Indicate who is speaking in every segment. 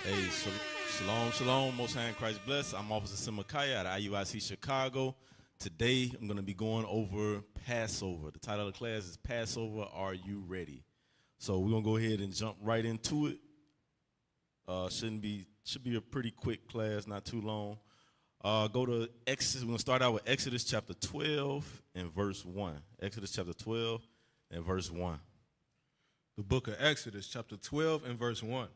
Speaker 1: Hey, shalom, shalom, Most High in Christ bless. I'm Officer Semachiah at IUIC Chicago. Today, I'm going to be going over Passover. The title of the class is Passover Are You Ready? So we're going to go ahead and jump right into it. Should be a pretty quick class, not too long. Go to Exodus. We're going to start out with Exodus chapter 12 and verse 1. Exodus chapter 12 and verse 1.
Speaker 2: The book of Exodus, chapter 12 and verse 1.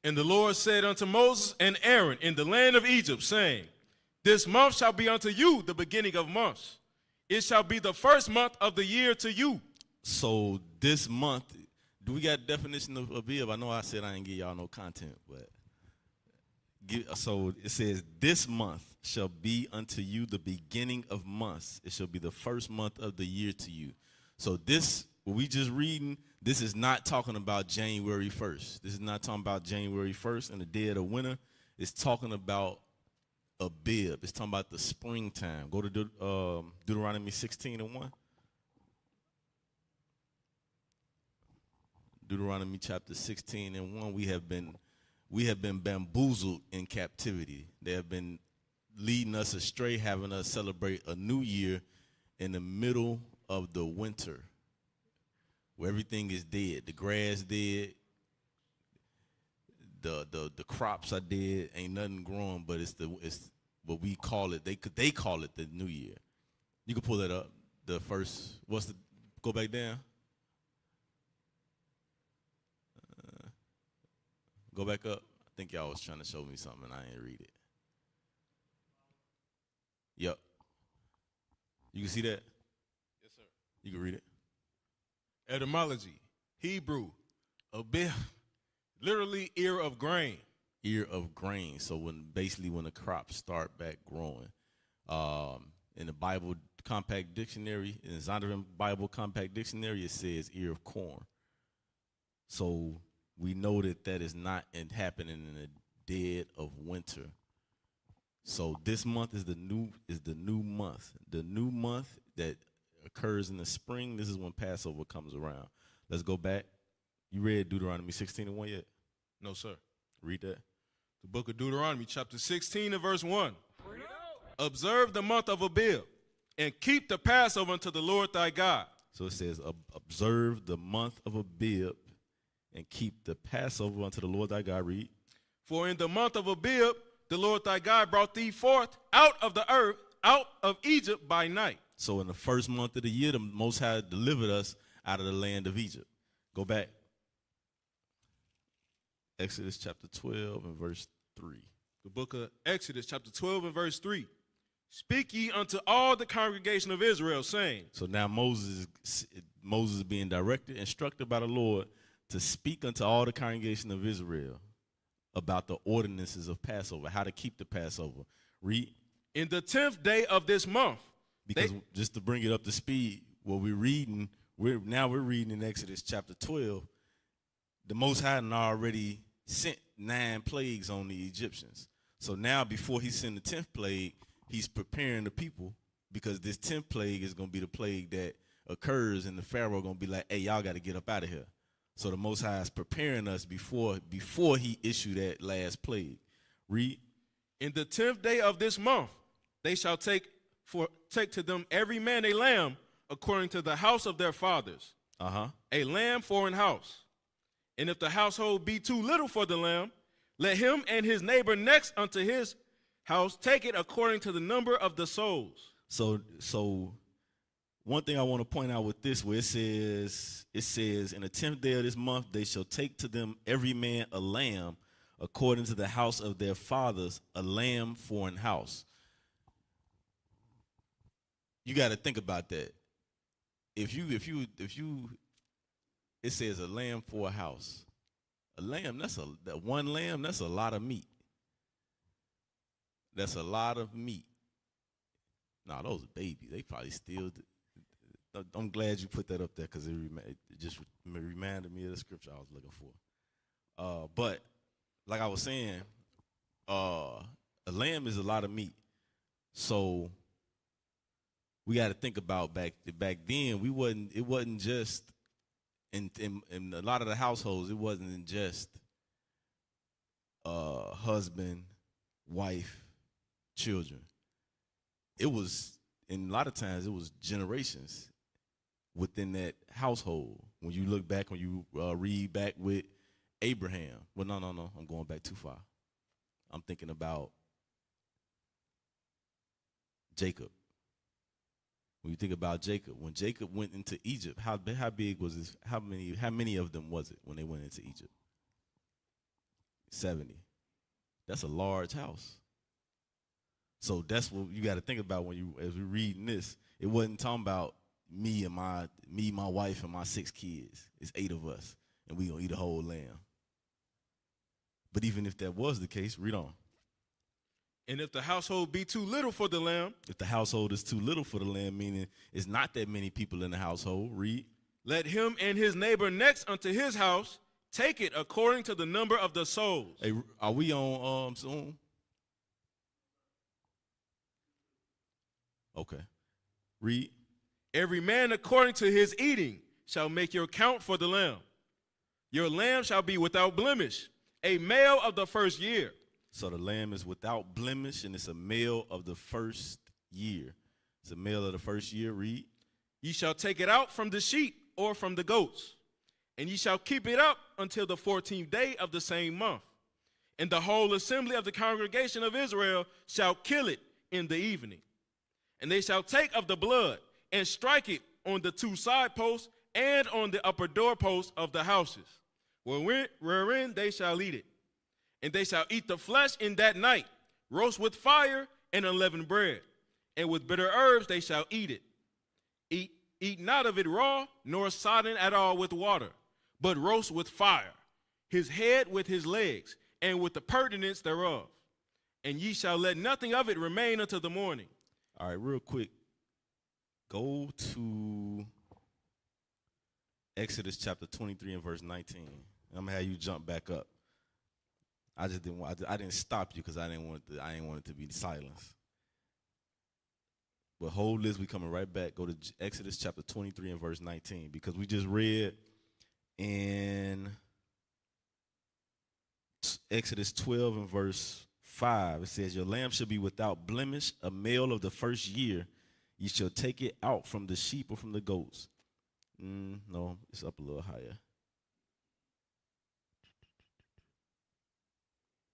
Speaker 2: And the Lord said unto Moses and Aaron in the land of Egypt, saying, This month shall be unto you the beginning of months. It shall be the first month of the year to you.
Speaker 1: So this month, do we got definition of Abib? I know I said I didn't give y'all no content, but so it says, this month shall be unto you the beginning of months. It shall be the first month of the year to you. So this, what we just reading, this is not talking about January 1st. This is not talking about January 1st and the dead of winter. It's talking about Abib. It's talking about the springtime. Go to Deuteronomy 16 and 1. Deuteronomy chapter 16 and 1. We have been bamboozled in captivity. They have been leading us astray, having us celebrate a new year in the middle of the winter, where everything is dead. The grass dead. The crops are dead. Ain't nothing growing, but it's what we call it. They call it the new year. You can pull that up. The first, go back down. Go back up. I think y'all was trying to show me something and I didn't read it. Yep. You can see that?
Speaker 2: Yes, sir.
Speaker 1: You can read it.
Speaker 2: Etymology, Hebrew, Abib, literally ear of grain.
Speaker 1: Ear of grain. So when the crops start back growing. In the Bible Compact Dictionary, in the Zondervan Bible Compact Dictionary, it says ear of corn. So we know that is not happening in the dead of winter. So this month is the new month. The new month that occurs in the spring. This is when Passover comes around. Let's go back. You read Deuteronomy 16 and 1 yet?
Speaker 2: No, sir.
Speaker 1: Read that.
Speaker 2: The book of Deuteronomy, chapter 16 and verse 1. Observe the month of Abib and keep the Passover unto the Lord thy God.
Speaker 1: So it says, observe the month of Abib and keep the Passover unto the Lord thy God. Read.
Speaker 2: For in the month of Abib, the Lord thy God brought thee forth out of the earth, out of Egypt by night.
Speaker 1: So in the first month of the year, the Most High delivered us out of the land of Egypt. Go back. Exodus chapter 12 and verse 3.
Speaker 2: The book of Exodus, chapter 12 and verse 3. Speak ye unto all the congregation of Israel, saying.
Speaker 1: So now Moses is being instructed by the Lord to speak unto all the congregation of Israel about the ordinances of Passover, how to keep the Passover. Read.
Speaker 2: In the 10th day of this month.
Speaker 1: Because just to bring it up to speed, what we're reading, we're reading in Exodus chapter 12. The Most High already sent 9 plagues on the Egyptians. So now before he sent the 10th plague, he's preparing the people, because this 10th plague is going to be the plague that occurs, and the Pharaoh going to be like, hey, y'all got to get up out of here. So the Most High is preparing us before he issued that last plague. Read.
Speaker 2: In the 10th day of this month, they shall take to them every man a lamb according to the house of their fathers. A lamb for an house. And if the household be too little for the lamb, let him and his neighbor next unto his house take it according to the number of the souls.
Speaker 1: So one thing I want to point out with this, where it says in the 10th day of this month, they shall take to them every man a lamb according to the house of their fathers, a lamb for an house. You got to think about that. If you, it says a lamb for a house. A lamb, one lamb, that's a lot of meat. That's a lot of meat. Nah, those are babies. They probably still. I'm glad you put that up there, because it just reminded me of the scripture I was looking for. But like I was saying, a lamb is a lot of meat. So we got to think about back then. It wasn't just in a lot of the households. It wasn't just husband, wife, children. It was, and a lot of times, it was generations within that household. When you look back, when you read back with Abraham. Well, no, I'm going back too far. I'm thinking about Jacob. When you think about Jacob, when Jacob went into Egypt, how big was this? How many of them was it when they went into Egypt? 70. That's a large house. So that's what you got to think about as we reading this. It wasn't talking about me, my wife, and my 6 kids. It's 8 of us, and we gonna eat a whole lamb. But even if that was the case, read on.
Speaker 2: And if the household be too little for the lamb,
Speaker 1: if the household is too little for the lamb, meaning it's not that many people in the household, read.
Speaker 2: Let him and his neighbor next unto his house take it according to the number of the souls.
Speaker 1: Hey, are we on Zoom? Okay. Read.
Speaker 2: Every man according to his eating shall make your count for the lamb. Your lamb shall be without blemish, a male of the first year.
Speaker 1: So the lamb is without blemish, and it's a male of the first year. It's a male of the first year. Read.
Speaker 2: Ye shall take it out from the sheep or from the goats, and ye shall keep it up until the 14th day of the same month. And the whole assembly of the congregation of Israel shall kill it in the evening. And they shall take of the blood and strike it on the 2 side posts and on the upper doorposts of the houses, wherein they shall eat it. And they shall eat the flesh in that night, roast with fire and unleavened bread. And with bitter herbs they shall eat it. Eat not of it raw, nor sodden at all with water, but roast with fire, his head with his legs, and with the purtenance thereof. And ye shall let nothing of it remain until the morning.
Speaker 1: All right, real quick. Go to Exodus chapter 23 and verse 19. I'm gonna have you jump back up. I didn't stop you because I didn't want it to be silence. But hold this, we coming right back. Go to Exodus chapter 23 and verse 19, because we just read in Exodus 12 and verse 5. It says, your lamb shall be without blemish, a male of the first year. You shall take it out from the sheep or from the goats. No, it's up a little higher.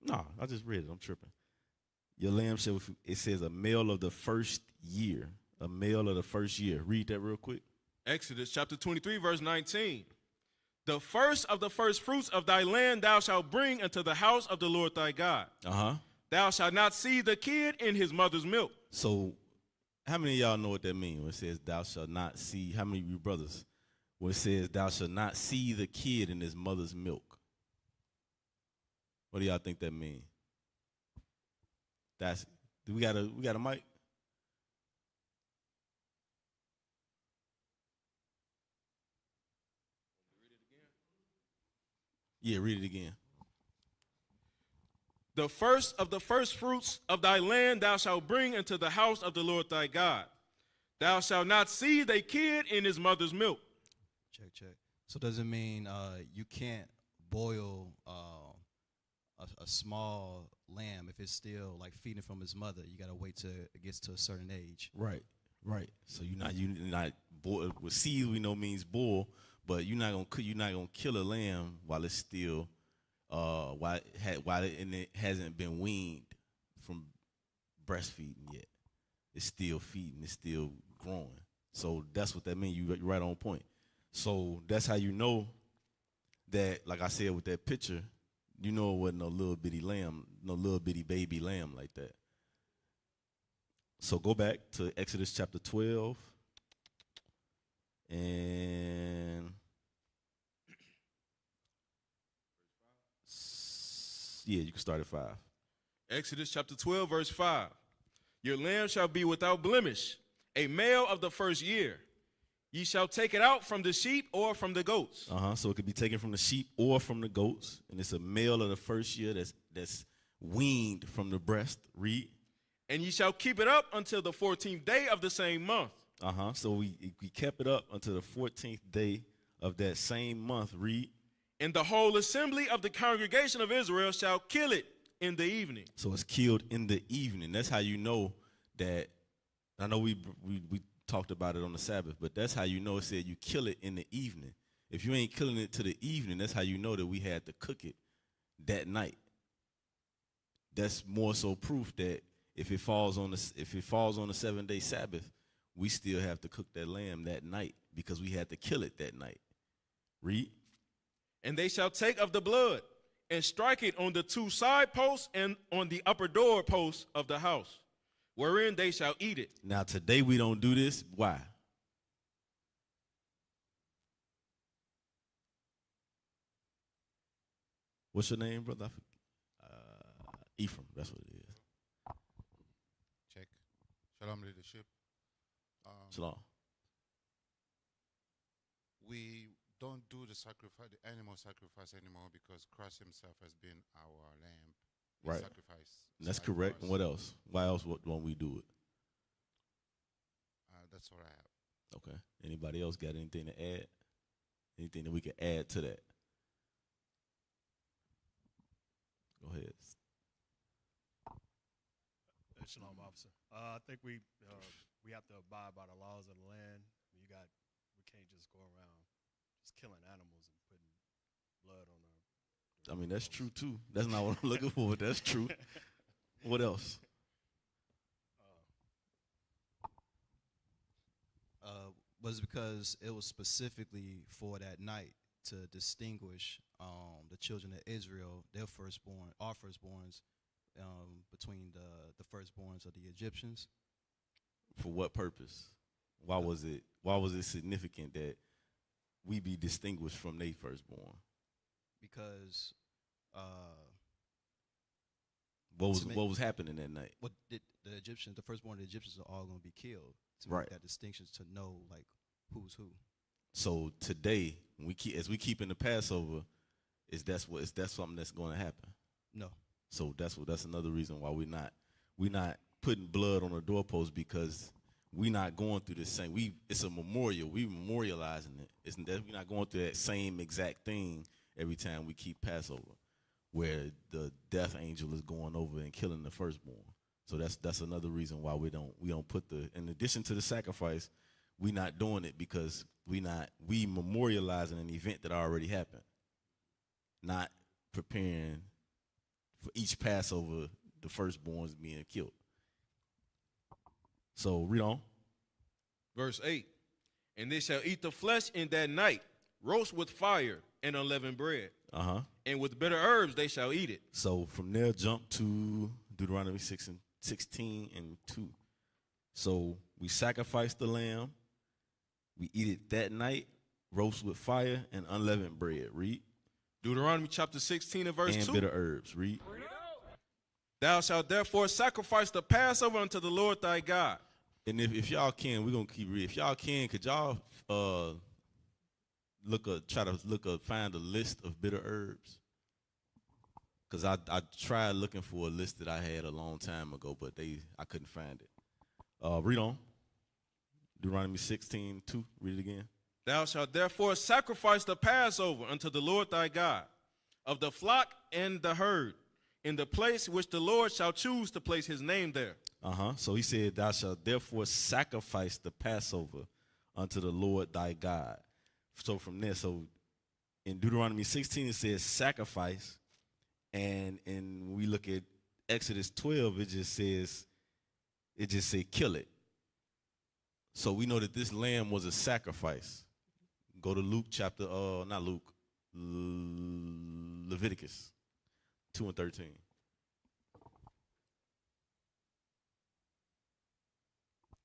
Speaker 1: No, I just read it. I'm tripping. Your lamb shall, it says a male of the first year. A male of the first year. Read that real quick.
Speaker 2: Exodus chapter 23, verse 19. The first of the first fruits of thy land thou shalt bring into the house of the Lord thy God. Thou shalt not see the kid in his mother's milk.
Speaker 1: So, how many of y'all know what that means when it says thou shalt not see? How many of you brothers? When it says thou shalt not see the kid in his mother's milk. What do y'all think that means? We got a mic? Yeah, read it again.
Speaker 2: The first of the first fruits of thy land thou shalt bring into the house of the Lord thy God. Thou shalt not see thy kid in his mother's milk.
Speaker 3: Check. So does it mean you can't boil a small lamb if it's still like feeding from his mother? You gotta wait till it gets to a certain age.
Speaker 1: Right. So you're not boil. With seed we know means boil, but you're not gonna kill a lamb while it's still while it hasn't been weaned from breastfeeding yet. It's still feeding. It's still growing. So that's what that means. You're right on point. So that's how you know that, like I said with that picture, you know it wasn't no little bitty lamb, no little bitty baby lamb like that. So go back to Exodus chapter 12 and yeah, you can start at 5.
Speaker 2: Exodus chapter 12, verse 5. Your lamb shall be without blemish, a male of the first year. Ye shall take it out from the sheep or from the goats.
Speaker 1: So it could be taken from the sheep or from the goats, and it's a male of the first year that's weaned from the breast. Read.
Speaker 2: And ye shall keep it up until the 14th day of the same month.
Speaker 1: So we kept it up until the 14th day of that same month. Read.
Speaker 2: And the whole assembly of the congregation of Israel shall kill it in the evening.
Speaker 1: So it's killed in the evening. That's how you know that. I know we talked about it on the Sabbath, but that's how you know it said you kill it in the evening. If you ain't killing it to the evening, that's how you know that we had to cook it that night. That's more so proof that if it falls on the 7-day Sabbath, we still have to cook that lamb that night because we had to kill it that night. Read.
Speaker 2: And they shall take of the blood and strike it on the 2 side posts and on the upper door posts of the house, wherein they shall eat it.
Speaker 1: Now today we don't do this. Why? What's your name, brother? Ephraim, that's what it is.
Speaker 4: Check. Shalom, leadership.
Speaker 1: Shalom.
Speaker 4: We don't do the animal sacrifice anymore because Christ himself has been our lamb.
Speaker 1: Right.
Speaker 4: Sacrifice.
Speaker 1: That's correct. And what else? Why else won't we do it?
Speaker 4: That's what I have.
Speaker 1: Okay. Anybody else got anything to add? Anything that we can add to that? Go ahead.
Speaker 5: Shalom, officer. I think we have to abide by the laws of the land. We can't just go around just killing animals and putting blood on our.
Speaker 1: I mean, that's true too. That's not what I'm looking for, but that's true. What else?
Speaker 3: Was because it was specifically for that night to distinguish the children of Israel, their firstborn, our firstborns, between the firstborns of the Egyptians.
Speaker 1: For what purpose? Why was it significant that we be distinguished from their firstborn?
Speaker 3: Because
Speaker 1: what was happening that night?
Speaker 3: What did the Egyptians, the firstborn of the Egyptians, are all going to be killed to
Speaker 1: Right.
Speaker 3: make that distinction, to know like who's who.
Speaker 1: So today, as we keep in the Passover, is that something that's going to happen?
Speaker 3: No.
Speaker 1: So that's another reason why we're not putting blood on the doorpost, because we're not going through the same. It's a memorial. We memorializing it. Isn't that we're not going through that same exact thing every time we keep Passover, where the death angel is going over and killing the firstborn. So that's another reason why we don't put in addition to the sacrifice, we not doing it because we memorializing an event that already happened, not preparing for each Passover the firstborns being killed. So read on.
Speaker 2: Verse 8. And they shall eat the flesh in that night, roast with fire and unleavened bread. And with bitter herbs they shall eat it.
Speaker 1: So from there, jump to Deuteronomy 16 and 2. So we sacrifice the lamb, we eat it that night, roast with fire and unleavened bread. Read.
Speaker 2: Deuteronomy chapter 16 and verse 2.
Speaker 1: And bitter herbs. Read.
Speaker 2: Thou shalt therefore sacrifice the Passover unto the Lord thy God.
Speaker 1: And if y'all can, we're gonna keep reading. If y'all can, could y'all find a list of bitter herbs? Because I tried looking for a list that I had a long time ago, but I couldn't find it. Read on. Deuteronomy 16:2. Read it again.
Speaker 2: Thou shalt therefore sacrifice the Passover unto the Lord thy God, of the flock and the herd, in the place which the Lord shall choose to place his name there.
Speaker 1: So he said, thou shalt therefore sacrifice the Passover unto the Lord thy God. So from there, so in Deuteronomy 16, it says sacrifice. And we look at Exodus 12, it just say kill it. So we know that this lamb was a sacrifice. Go to Luke chapter, not Luke, Leviticus 2 and 13.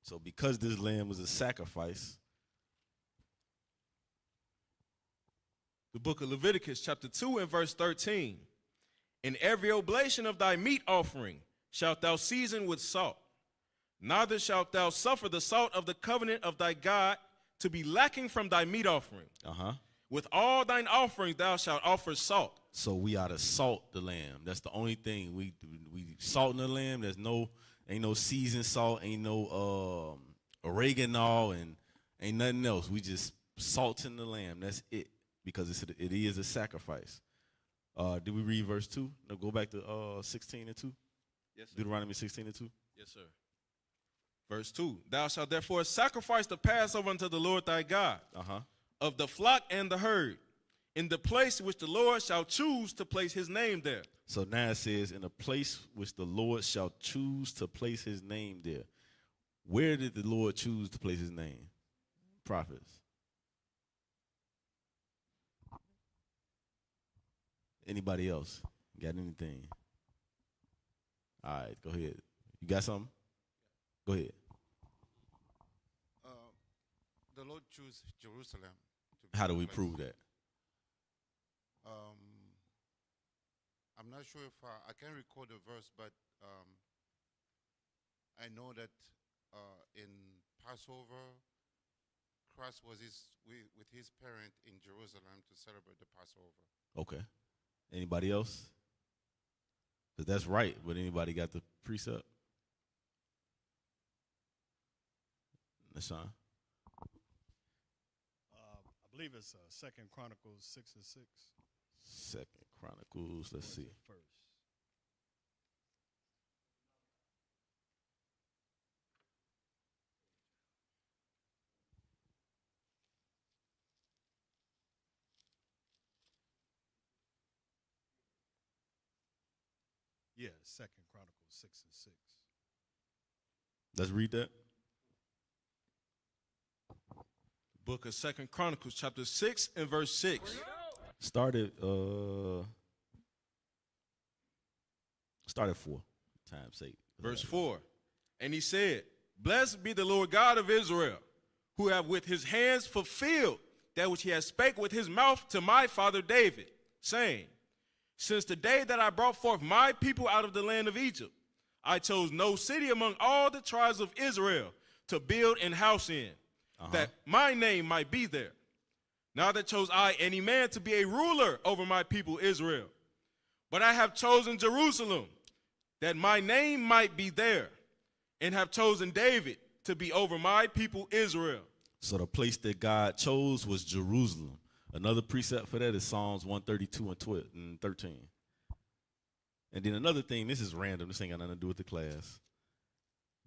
Speaker 1: So because this lamb was a sacrifice,
Speaker 2: The book of Leviticus chapter 2 and verse 13. In every oblation of thy meat offering shalt thou season with salt. Neither shalt thou suffer the salt of the covenant of thy God to be lacking from thy meat offering. With all thine offerings thou shalt offer salt.
Speaker 1: So we ought to salt the lamb. That's the only thing we salting the lamb. Ain't no seasoned salt, ain't no oregano, and ain't nothing else. We just salting the lamb. That's it. because it is a sacrifice. Did we read verse 2? No, go back to 16 and 2.
Speaker 2: Yes, sir.
Speaker 1: Deuteronomy 16 and 2.
Speaker 2: Yes, sir. Verse 2. Thou shalt therefore sacrifice the Passover unto the Lord thy God of the flock and the herd in the place which the Lord shall choose to place his name there.
Speaker 1: So now it says, in a place which the Lord shall choose to place his name there. Where did the Lord choose to place his name? Prophets. Anybody else? Got anything? All right, go ahead. You got something? Go ahead.
Speaker 4: The Lord chose Jerusalem.
Speaker 1: How do we prove that?
Speaker 4: I'm not sure if I can recall the verse, but I know that in Passover, Christ was with his parent in Jerusalem to celebrate the Passover.
Speaker 1: Okay. Anybody else? Because that's right, but anybody got the precept? Nashawn?
Speaker 5: I believe it's 2 Chronicles 6 and 6.
Speaker 1: 2 Chronicles, let's see.
Speaker 5: First. Yeah, 2 Chronicles 6 and 6.
Speaker 1: Let's read that.
Speaker 2: Book of 2 Chronicles chapter 6 and verse 6.
Speaker 1: Start at 4. Time's sake.
Speaker 2: Verse 4. And he said, Blessed be the Lord God of Israel, who have with his hands fulfilled that which he has spake with his mouth to my father David, saying, Since the day that I brought forth my people out of the land of Egypt, I chose no city among all the tribes of Israel to build an house in, that my name might be there. Neither chose I any man to be a ruler over my people Israel. But I have chosen Jerusalem, that my name might be there, and have chosen David to be over my people Israel.
Speaker 1: So the place that God chose was Jerusalem. Another precept for that is Psalms 132 and 12 and 13. And then another thing, this is random, this ain't got nothing to do with the class.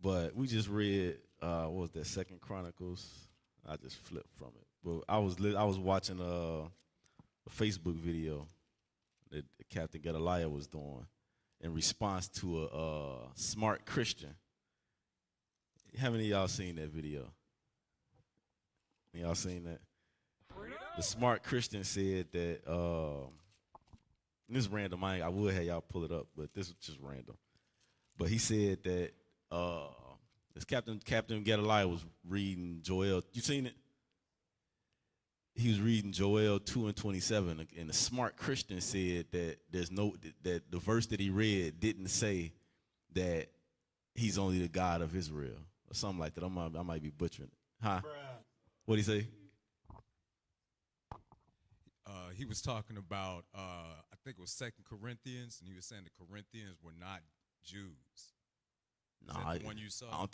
Speaker 1: But we just read, what was that, 2 Chronicles? I just flipped from it. But I was watching a Facebook video that Captain Gedaliah was doing in response to a smart Christian. How many of y'all seen that video? Y'all seen that? The smart Christian said that, this is random, I would have y'all pull it up, but this is just random. But he said that this Captain Gedaliah was reading Joel. You seen it? He was reading Joel 2 and 27, and the smart Christian said that that the verse that he read didn't say that he's only the God of Israel or something like that. I might be butchering it. Huh? What'd he say?
Speaker 6: He was talking about, I think it was 2 Corinthians, and he was saying the Corinthians were not Jews.
Speaker 1: No,
Speaker 6: the one you saw?
Speaker 1: I don't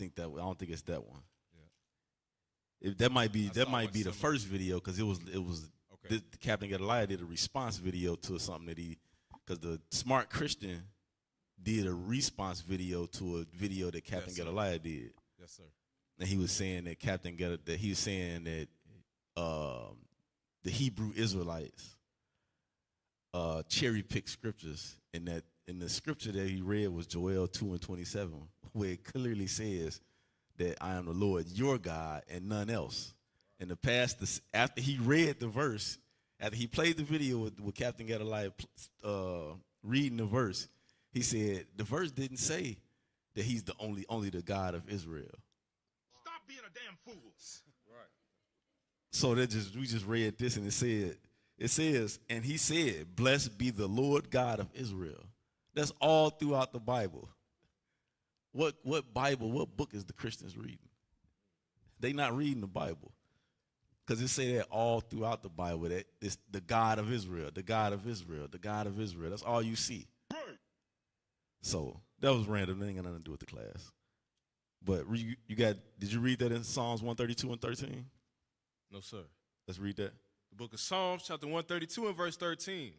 Speaker 1: think it's that one.
Speaker 6: Yeah.
Speaker 1: That might be the first video, because it was
Speaker 6: Okay.
Speaker 1: the Captain Gedaliah did a response video to something that because the smart Christian did a response video to a video that Captain Gedaliah did.
Speaker 6: Yes, sir.
Speaker 1: And he was saying that the Hebrew Israelites cherry picked scriptures, and that in the scripture that he read was Joel 2 and 27, where it clearly says that I am the Lord your God and none else. In the past, after he read the verse, after he played the video with Captain Gedaliah reading the verse, he said the verse didn't say that he's the only the God of Israel.
Speaker 2: Stop being a damn fool. Right.
Speaker 1: So we just read this, and it says, and he said, Blessed be the Lord God of Israel. That's all throughout the Bible. What book is the Christians reading? They not reading the Bible. Because it say that all throughout the Bible, that it's the God of Israel, the God of Israel, the God of Israel. That's all you see. Right. So that was random. That ain't got nothing to do with the class. But did you read that in Psalms 132 and 13?
Speaker 2: No, sir.
Speaker 1: Let's read that.
Speaker 2: The book of Psalms, chapter 132 and verse 13.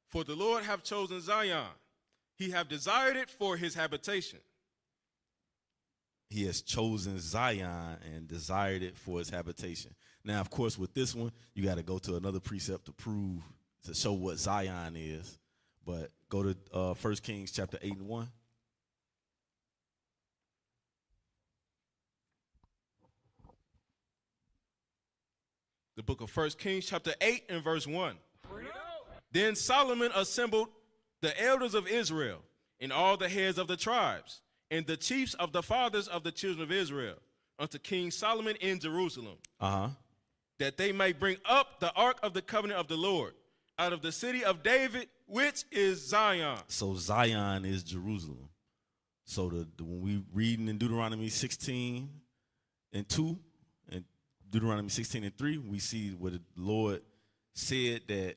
Speaker 2: For the Lord hath chosen Zion. He hath desired it for his habitation.
Speaker 1: He has chosen Zion and desired it for his habitation. Now, of course, with this one, you got to go to another precept to show what Zion is. But go to 1 Kings chapter 8 and 1.
Speaker 2: The book of 1 Kings chapter 8 and verse 1. Then Solomon assembled the elders of Israel and all the heads of the tribes and the chiefs of the fathers of the children of Israel unto King Solomon in Jerusalem, that they may bring up the ark of the covenant of the Lord out of the city of David, which is Zion.
Speaker 1: So Zion is Jerusalem. So when we reading in Deuteronomy 16 and 2 and Deuteronomy 16 and 3, we see where the Lord said that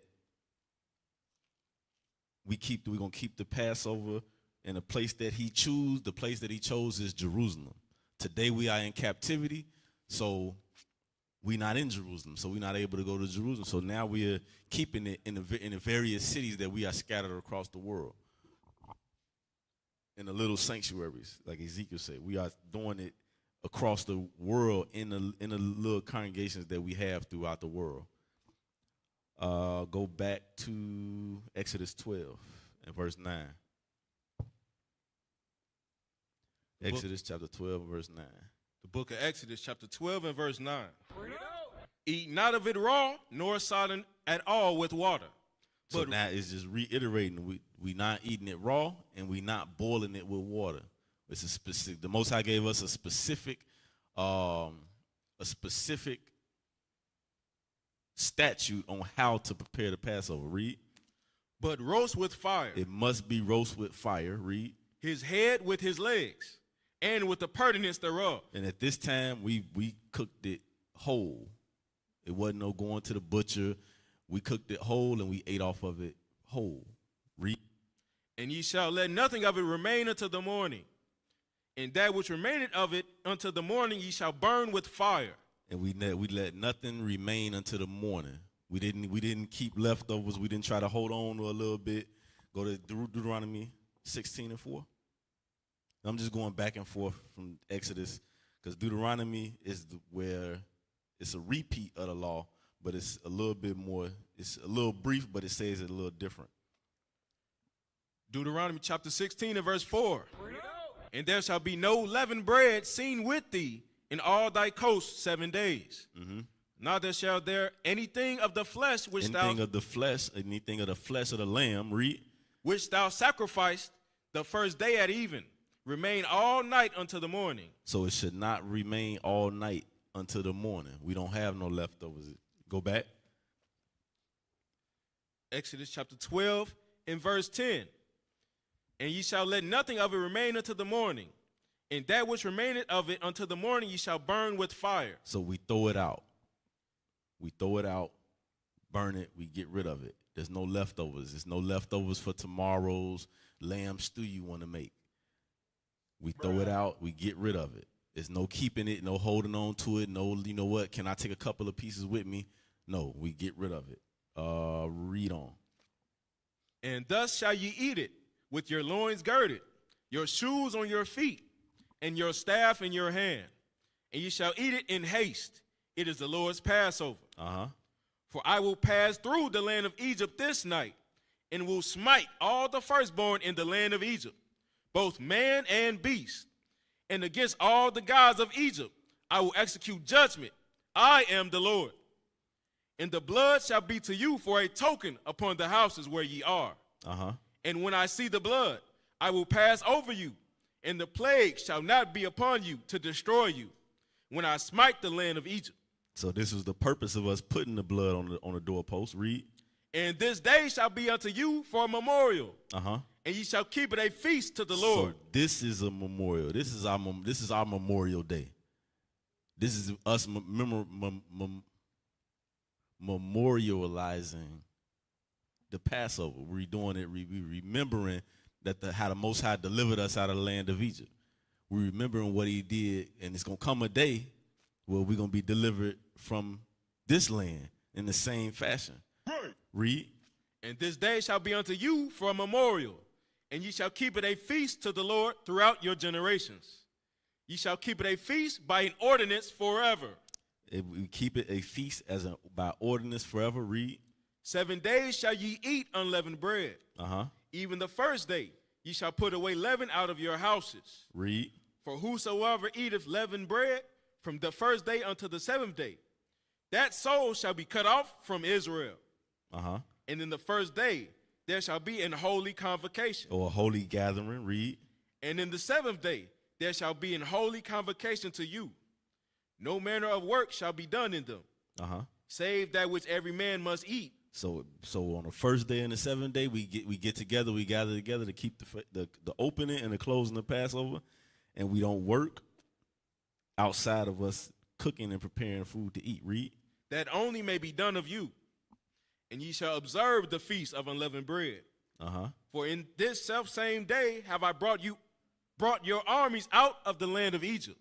Speaker 1: we're going to keep the Passover in a place that he chose. The place that he chose is Jerusalem. Today we are in captivity, so we're not in Jerusalem, so we're not able to go to Jerusalem. So now we are keeping it in the various cities that we are scattered across the world. In the little sanctuaries, like Ezekiel said, we are doing it across the world in the little congregations that we have throughout the world. Go back to Exodus 12 and verse 9. Exodus chapter 12 and verse 9.
Speaker 2: The book of Exodus chapter 12 and verse 9. Eat not of it raw, nor sodden at all with water.
Speaker 1: So now it's just reiterating, we not eating it raw and we not boiling it with water. It's a specific. The Most High gave us a specific statute on how to prepare the Passover. Read.
Speaker 2: But roast with fire.
Speaker 1: It must be roast with fire. Read.
Speaker 2: His head with his legs, and with the purtenance thereof.
Speaker 1: And at this time, we cooked it whole. It wasn't no going to the butcher. We cooked it whole, and we ate off of it whole. Read.
Speaker 2: And ye shall let nothing of it remain until the morning. And that which remaineth of it until the morning ye shall burn with fire.
Speaker 1: And we let nothing remain until the morning. We didn't keep leftovers. We didn't try to hold on to a little bit. Go to Deuteronomy 16 and 4. I'm just going back and forth from Exodus because Deuteronomy is where it's a repeat of the law, but it's a little bit more, it's a little brief, but it says it a little different.
Speaker 2: Deuteronomy chapter 16 and verse 4. And there shall be no leavened bread seen with thee in all thy coasts 7 days. Neither shall there anything of the flesh which
Speaker 1: anything of the flesh of the lamb, read,
Speaker 2: which thou sacrificed the first day at even, remain all night until the morning.
Speaker 1: So it should not remain all night until the morning. We don't have no leftovers. Go back.
Speaker 2: Exodus chapter 12 and verse 10. And ye shall let nothing of it remain until the morning. And that which remaineth of it until the morning ye shall burn with fire.
Speaker 1: So we throw it out. We throw it out, burn it, we get rid of it. There's no leftovers. There's no leftovers for tomorrow's lamb stew you want to make. We throw it out, we get rid of it. There's no keeping it, no holding on to it, no, you know what, can I take a couple of pieces with me? No, we get rid of it. Read on.
Speaker 2: And thus shall ye eat it, with your loins girded, your shoes on your feet, and your staff in your hand. And ye shall eat it in haste. It is the Lord's Passover. For I will pass through the land of Egypt this night, and will smite all the firstborn in the land of Egypt, both man and beast. And against all the gods of Egypt I will execute judgment. I am the Lord. And the blood shall be to you for a token upon the houses where ye are. And when I see the blood, I will pass over you, and the plague shall not be upon you to destroy you, when I smite the land of Egypt.
Speaker 1: So this was the purpose of us putting the blood on the doorpost. Read.
Speaker 2: And this day shall be unto you for a memorial. And ye shall keep it a feast to the Lord.
Speaker 1: So this is a memorial. This is our Memorial Day. This is us memorializing the Passover. We're doing it. We remembering that how the Most High delivered us out of the land of Egypt. We're remembering what He did, and it's gonna come a day where we're gonna be delivered from this land in the same fashion. Read.
Speaker 2: And this day shall be unto you for a memorial, and ye shall keep it a feast to the Lord throughout your generations. Ye shall keep it a feast by an ordinance forever.
Speaker 1: We keep it a feast by ordinance forever. Read.
Speaker 2: 7 days shall ye eat unleavened bread. Even the first day ye shall put away leaven out of your houses.
Speaker 1: Read.
Speaker 2: For whosoever eateth leavened bread from the first day unto the 7th day, that soul shall be cut off from Israel. And in the first day there shall be an holy convocation.
Speaker 1: Or a holy gathering. Read.
Speaker 2: And in the 7th day there shall be an holy convocation to you. No manner of work shall be done in them, save that which every man must eat.
Speaker 1: So on the first day and the 7th day, we get together, we gather together to keep the opening and the closing of Passover, and we don't work outside of us cooking and preparing food to eat. Read.
Speaker 2: That only may be done of you, and ye shall observe the feast of unleavened bread. For in this selfsame day have I brought your armies out of the land of Egypt.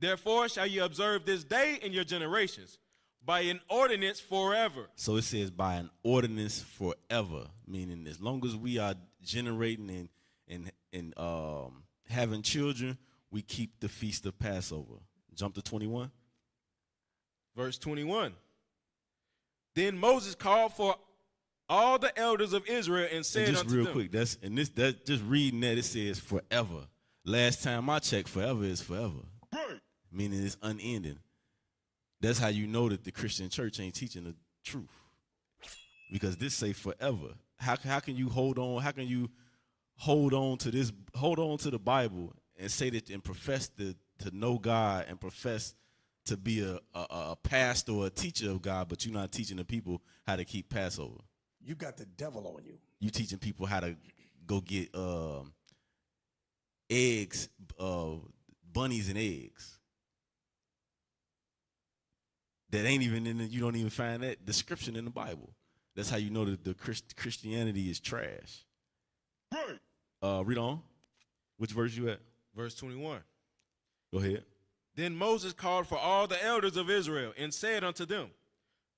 Speaker 2: Therefore shall ye observe this day in your generations, by an ordinance forever.
Speaker 1: So it says by an ordinance forever, meaning as long as we are generating and having children, we keep the feast of Passover. Jump to 21.
Speaker 2: Verse 21. Then Moses called for all the elders of Israel and said
Speaker 1: and just
Speaker 2: unto
Speaker 1: real
Speaker 2: them,
Speaker 1: quick, that just reading that, it says forever. Last time I checked, forever is forever. Right. Meaning it's unending. That's how you know that the Christian church ain't teaching the truth. Because this say forever. How can you hold on? How can you hold on to the Bible and say that and profess to know God and profess to be a pastor or a teacher of God, but you're not teaching the people how to keep Passover?
Speaker 7: You got the devil on you.
Speaker 1: You teaching people how to go get eggs, bunnies and eggs. That ain't even you don't even find that description in the Bible. That's how you know that the Christianity is trash. Right. Read on. Which verse you at?
Speaker 2: Verse 21.
Speaker 1: Go ahead.
Speaker 2: Then Moses called for all the elders of Israel and said unto them,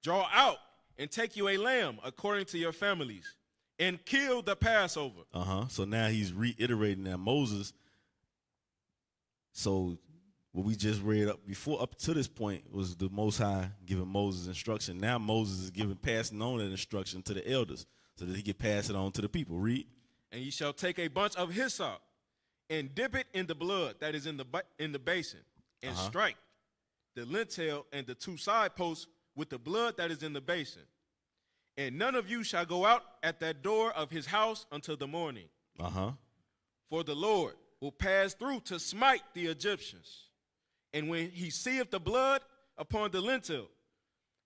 Speaker 2: draw out and take you a lamb according to your families, and kill the Passover.
Speaker 1: So now he's reiterating that Moses. So what we just read up to this point was the Most High giving Moses instruction. Now Moses is passing on that instruction to the elders so that he can pass it on to the people. Read.
Speaker 2: And ye shall take a bunch of hyssop and dip it in the blood that is in the basin, and strike the lintel and the 2 side posts with the blood that is in the basin. And none of you shall go out at that door of his house until the morning. For the Lord will pass through to smite the Egyptians. And when he seeth the blood upon the lintel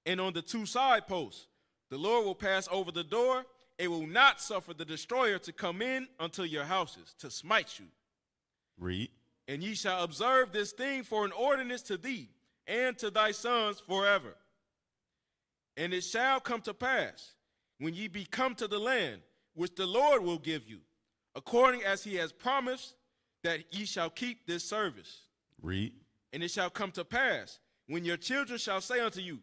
Speaker 2: and on the 2 side posts, the Lord will pass over the door and will not suffer the destroyer to come in unto your houses to smite you.
Speaker 1: Read.
Speaker 2: And ye shall observe this thing for an ordinance to thee and to thy sons forever. And it shall come to pass, when ye be come to the land which the Lord will give you, according as he has promised, that ye shall keep this service.
Speaker 1: Read.
Speaker 2: And it shall come to pass, when your children shall say unto you,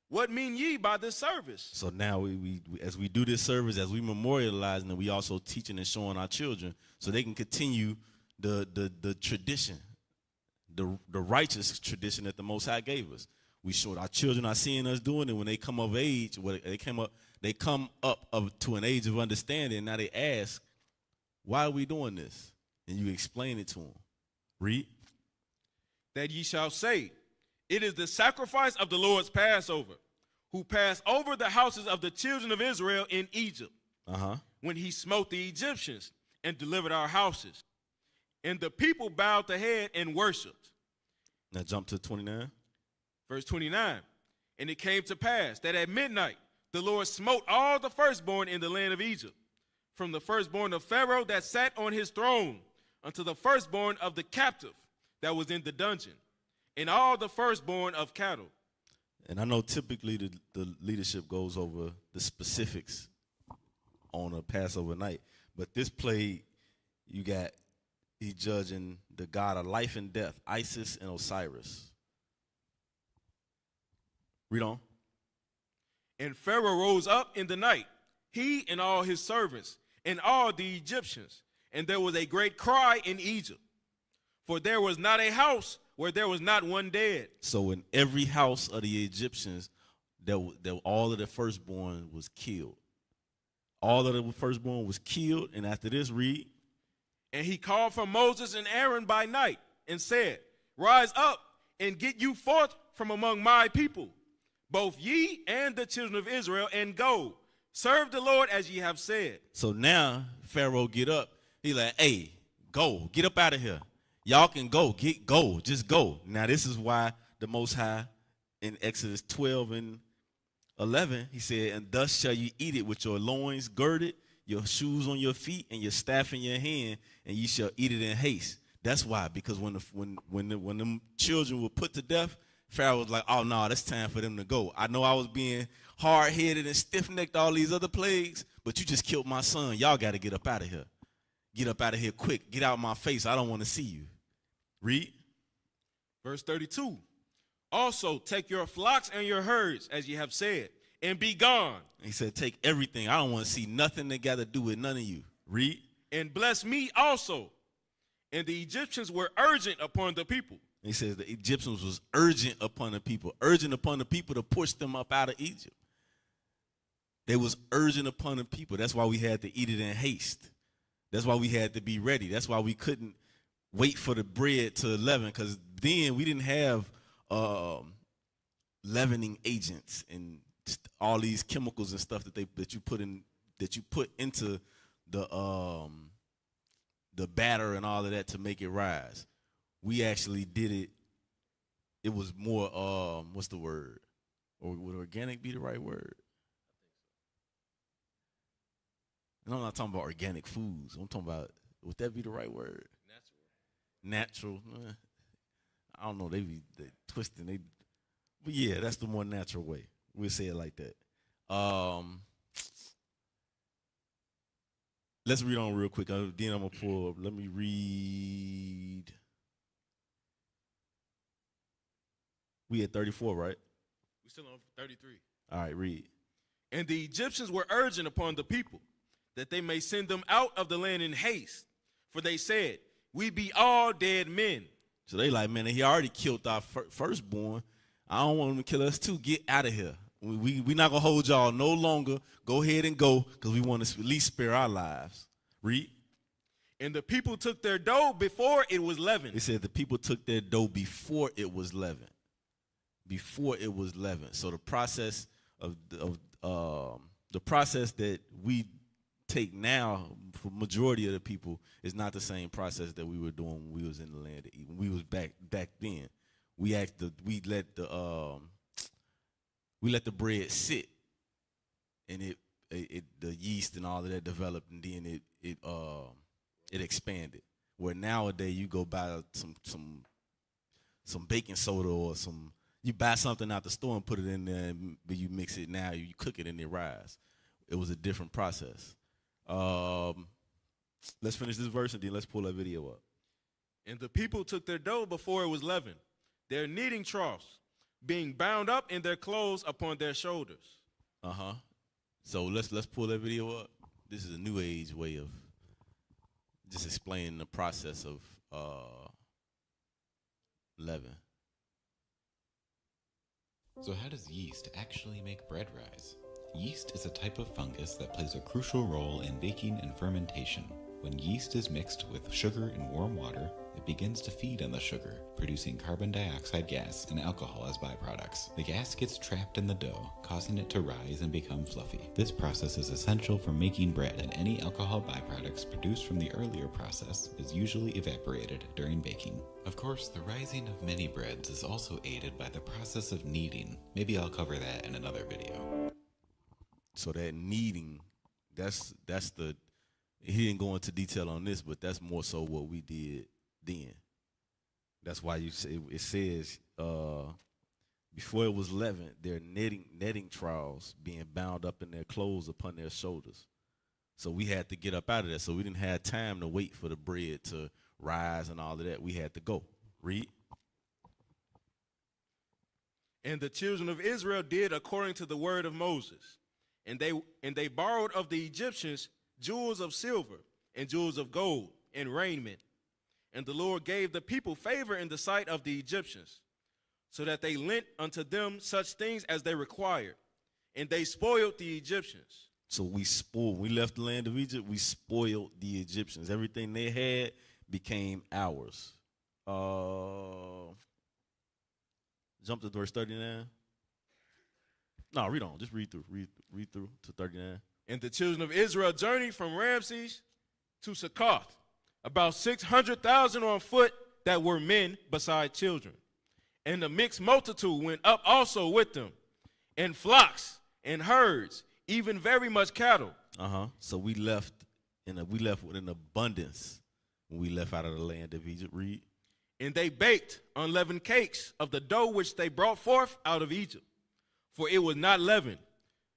Speaker 2: what mean ye by this service?
Speaker 1: So now we as we do this service, as we memorialize, and we also teaching and showing our children so they can continue the tradition, the righteous tradition that the Most High gave us. We showed our children are seeing us doing it. When they come of age, they come up to an age of understanding. Now they ask, why are we doing this? And you explain it to them. Read.
Speaker 2: That ye shall say, it is the sacrifice of the Lord's Passover, who passed over the houses of the children of Israel in Egypt, when he smote the Egyptians and delivered our houses. And the people bowed the head and worshiped.
Speaker 1: Now jump to 29.
Speaker 2: Verse 29. And it came to pass that at midnight the Lord smote all the firstborn in the land of Egypt, from the firstborn of Pharaoh that sat on his throne unto the firstborn of the captive that was in the dungeon, and all the firstborn of cattle.
Speaker 1: And I know typically the leadership goes over the specifics on a Passover night, but this play, he's judging the god of life and death, Isis and Osiris. Read on.
Speaker 2: And Pharaoh rose up in the night, he and all his servants, and all the Egyptians. And there was a great cry in Egypt, for there was not a house where there was not one dead.
Speaker 1: So in every house of the Egyptians, all of the firstborn was killed. All of the firstborn was killed. And after this, read.
Speaker 2: And he called for Moses and Aaron by night and said, rise up and get you forth from among my people, both ye and the children of Israel, and go. Serve the Lord as ye have said.
Speaker 1: So now Pharaoh get up. He like, hey, go. Get up out of here. Y'all can go. Go. Just go. Now this is why the Most High in Exodus 12 and 11, he said, and thus shall you eat it with your loins girded, your shoes on your feet, and your staff in your hand, and ye shall eat it in haste. That's why, because when them children were put to death, Pharaoh was like, oh, no, it's time for them to go. I know I was being hard-headed and stiff-necked all these other plagues, but you just killed my son. Y'all got to get up out of here. Get up out of here quick. Get out of my face. I don't want to see you. Read.
Speaker 2: Verse 32. Also take your flocks and your herds, as ye have said, and be gone.
Speaker 1: He said, take everything. I don't want to see nothing that got to do with none of you. Read.
Speaker 2: And bless me also. And the Egyptians were urgent upon the people.
Speaker 1: He says the Egyptians was urgent upon the people to push them up out of Egypt. They was urgent upon the people. That's why we had to eat it in haste. That's why we had to be ready. That's why we couldn't wait for the bread to leaven, because then we didn't have leavening agents and all these chemicals and stuff that you put into the batter and all of that to make it rise. We actually did it. It was more what's the word? Or would organic be the right word? And I'm not talking about organic foods. I'm talking about, would that be the right word? Natural. I don't know. They twisting. But yeah, that's the more natural way. We'll say it like that. Let's read on real quick. Then I'm gonna pull up. Let me read. We at 34, right?
Speaker 2: We're still on 33.
Speaker 1: All right, read.
Speaker 2: And the Egyptians were urgent upon the people that they may send them out of the land in haste. For they said, we be all dead men.
Speaker 1: So they like, man, he already killed our firstborn. I don't want him to kill us too. Get out of here. We not going to hold y'all no longer. Go ahead and go, because we want to at least spare our lives. Read.
Speaker 2: And the people took their dough before it was leavened.
Speaker 1: It said the people took their dough before it was leavened. Before it was leavened. So the process the process that we take now for majority of the people is not the same process that we were doing when we was in the land of Eden. When we was back then. We let the bread sit, and the yeast and all of that developed, and then it expanded. Where nowadays you go buy some baking soda or you buy something out the store and put it in there, but you mix it now, you cook it and it rise. It was a different process. Let's finish this verse and then let's pull that video up.
Speaker 2: And the people took their dough before it was leavened, their kneading troughs, being bound up in their clothes upon their shoulders.
Speaker 1: So let's pull that video up. This is a new age way of just explaining the process of leaven.
Speaker 8: So how does yeast actually make bread rise? Yeast is a type of fungus that plays a crucial role in baking and fermentation. When yeast is mixed with sugar in warm water, it begins to feed on the sugar, producing carbon dioxide gas and alcohol as byproducts. The gas gets trapped in the dough, causing it to rise and become fluffy. This process is essential for making bread, and any alcohol byproducts produced from the earlier process is usually evaporated during baking. Of course, the rising of many breads is also aided by the process of kneading. Maybe I'll cover that in another video.
Speaker 1: So that kneading, that's the, he didn't go into detail on this, but that's more so what we did then. That's why it says before it was leavened, their netting troughs being bound up in their clothes upon their shoulders. So we had to get up out of that. So we didn't have time to wait for the bread to rise and all of that. We had to go. Read.
Speaker 2: And the children of Israel did according to the word of Moses. And they borrowed of the Egyptians jewels of silver and jewels of gold and raiment. And the Lord gave the people favor in the sight of the Egyptians, so that they lent unto them such things as they required. And they spoiled the Egyptians.
Speaker 1: So we left the land of Egypt, we spoiled the Egyptians. Everything they had became ours. Jump to verse 39. No, read on. Just read through. Read through to 39.
Speaker 2: And the children of Israel journeyed from Ramses to Succoth, about 600,000 on foot that were men beside children. And the mixed multitude went up also with them, and flocks and herds, even very much cattle.
Speaker 1: So we left with an abundance when we left out of the land of Egypt. Read.
Speaker 2: And they baked unleavened cakes of the dough which they brought forth out of Egypt, for it was not leavened,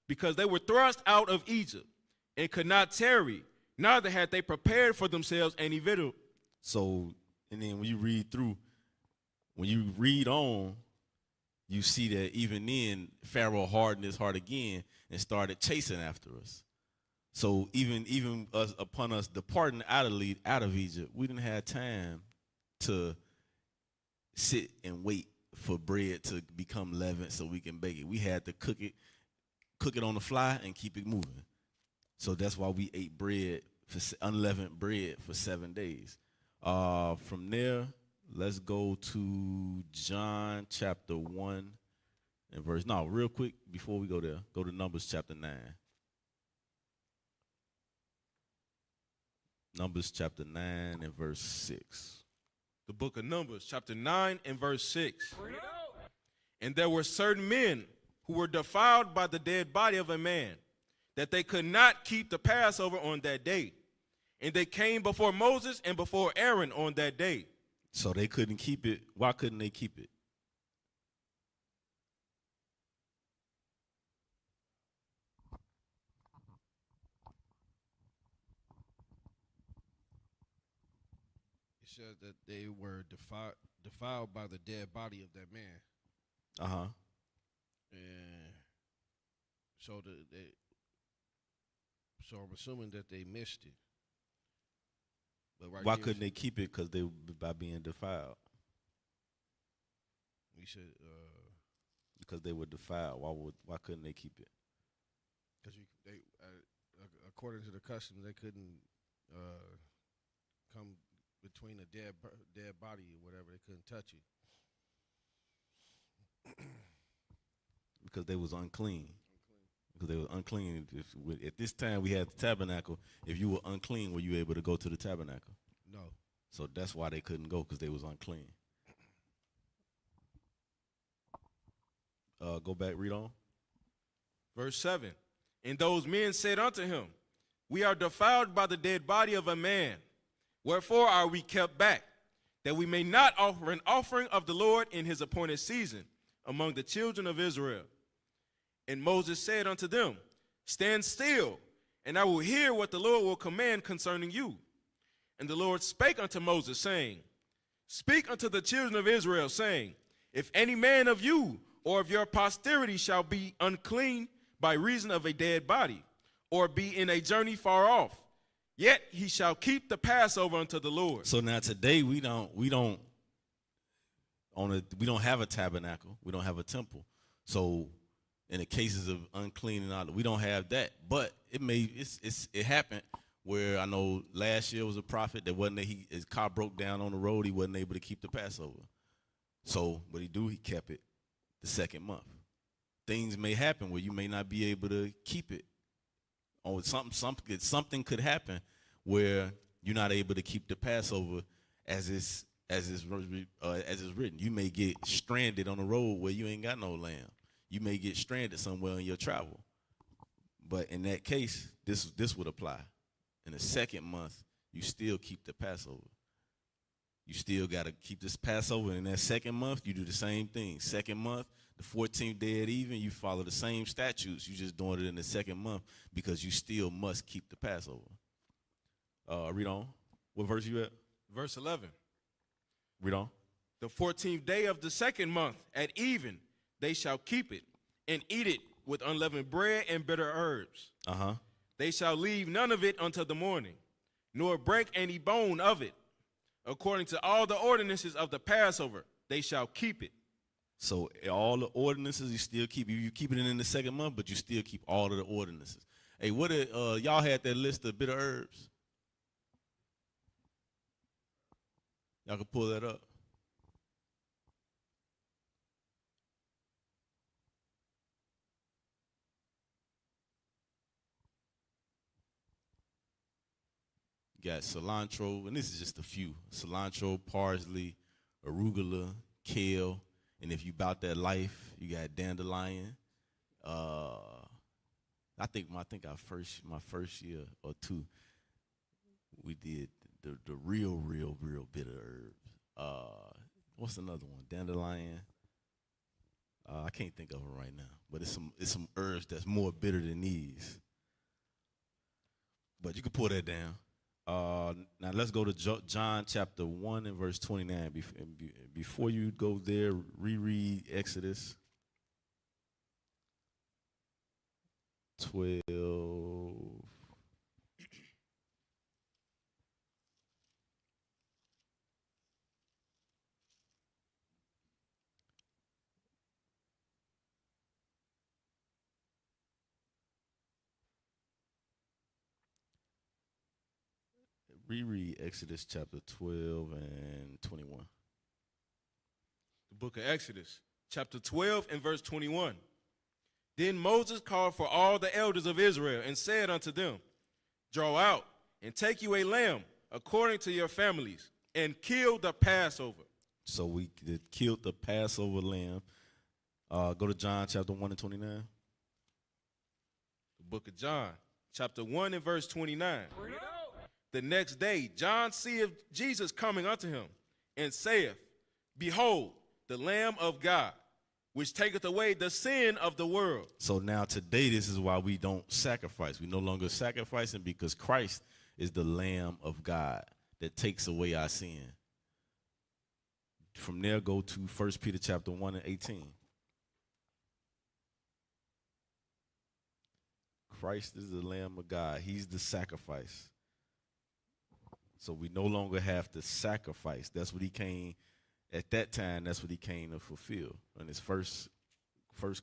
Speaker 2: because they were thrust out of Egypt, and could not tarry, neither had they prepared for themselves any victual.
Speaker 1: So, and then when you read on, you see that even then Pharaoh hardened his heart again and started chasing after us. So even us, upon us departing out of Egypt, we didn't have time to sit and wait for bread to become leavened so we can bake it. We had to cook it on the fly and keep it moving. So that's why we ate unleavened bread for 7 days. From there, let's go to John chapter 1 and verse. No, real quick before we go there, go to Numbers chapter 9. Numbers chapter 9 and verse 6.
Speaker 2: The book of Numbers, chapter 9 and verse 6. And there were certain men who were defiled by the dead body of a man, that they could not keep the Passover on that day. And they came before Moses and before Aaron on that day.
Speaker 1: So they couldn't keep it. Why couldn't they keep it?
Speaker 9: It said that they were defiled by the dead body of that man. And so so I'm assuming that they missed it. But
Speaker 1: Why couldn't they keep it? Because they by being defiled.
Speaker 9: We said
Speaker 1: because they were defiled. Why couldn't they keep it?
Speaker 9: Because they according to the custom, they couldn't come between a dead body or whatever. They couldn't touch it
Speaker 1: because they was unclean. Because they were unclean. At this time, we had the tabernacle. If you were unclean, were you able to go to the tabernacle?
Speaker 9: No.
Speaker 1: So that's why they couldn't go, because they was unclean. Go back, read on.
Speaker 2: Verse 7. And those men said unto him, we are defiled by the dead body of a man. Wherefore are we kept back, that we may not offer an offering of the Lord in his appointed season among the children of Israel? And Moses said unto them, stand still, and I will hear what the Lord will command concerning you. And the Lord spake unto Moses, saying, speak unto the children of Israel, saying, if any man of you or of your posterity shall be unclean by reason of a dead body, or be in a journey far off, yet he shall keep the Passover unto the Lord.
Speaker 1: So now today we don't have a tabernacle, we don't have a temple. So in the cases of unclean and all, we don't have that. But it happened where I know last year was a prophet that his car broke down on the road, he wasn't able to keep the Passover. So what he kept it the second month. Things may happen where you may not be able to keep it. Or something could happen where you're not able to keep the Passover as it's written. You may get stranded on the road where you ain't got no lamb. You may get stranded somewhere in your travel. But in that case, this would apply. In the second month, you still keep the Passover. You still got to keep this Passover. In that second month, you do the same thing. Second month, the 14th day at even, you follow the same statutes. You just doing it in the second month because you still must keep the Passover. Read on. What verse you at?
Speaker 2: Verse 11.
Speaker 1: Read on.
Speaker 2: The 14th day of the second month at even, they shall keep it, and eat it with unleavened bread and bitter herbs. They shall leave none of it until the morning, nor break any bone of it. According to all the ordinances of the Passover, they shall keep it.
Speaker 1: So all the ordinances you still keep. You keep it in the second month, but you still keep all of the ordinances. Hey, what y'all had that list of bitter herbs? Y'all can pull that up. You got cilantro, and this is just a few. Cilantro, parsley, arugula, kale, and if you bout that life, you got dandelion. I think my first year or two, we did the real bitter herbs. What's another one? Dandelion. I can't think of it right now, but it's some herbs that's more bitter than these. But you can pull that down. Now let's go to John chapter 1 and verse 29. Before you go there, reread Exodus 12. Reread Exodus chapter 12 and 21.
Speaker 2: The book of Exodus, chapter 12 and verse 21. Then Moses called for all the elders of Israel and said unto them, draw out and take you a lamb according to your families, and kill the Passover.
Speaker 1: So we killed the Passover lamb. Go to John chapter 1 and 29.
Speaker 2: The book of John, chapter 1 and verse 29. The next day, John seeth Jesus coming unto him, and saith, behold, the Lamb of God, which taketh away the sin of the world.
Speaker 1: So now today, this is why we don't sacrifice. We no longer sacrificing because Christ is the Lamb of God that takes away our sin. From there, go to 1 Peter chapter 1 and 18. Christ is the Lamb of God. He's the sacrifice. So we no longer have to sacrifice. That's what he came, at that time, that's what he came to fulfill. In his first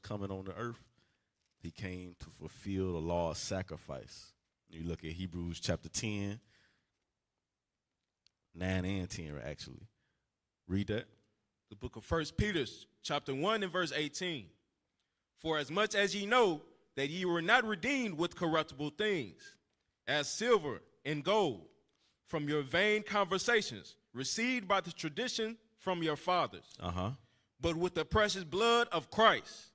Speaker 1: coming on the earth, he came to fulfill the law of sacrifice. You look at Hebrews chapter 10, 9 and 10, actually. Read that.
Speaker 2: The book of 1 Peter, chapter 1 and verse 18. For as much as ye know that ye were not redeemed with corruptible things, as silver and gold, from your vain conversations, received by the tradition from your fathers, but with the precious blood of Christ,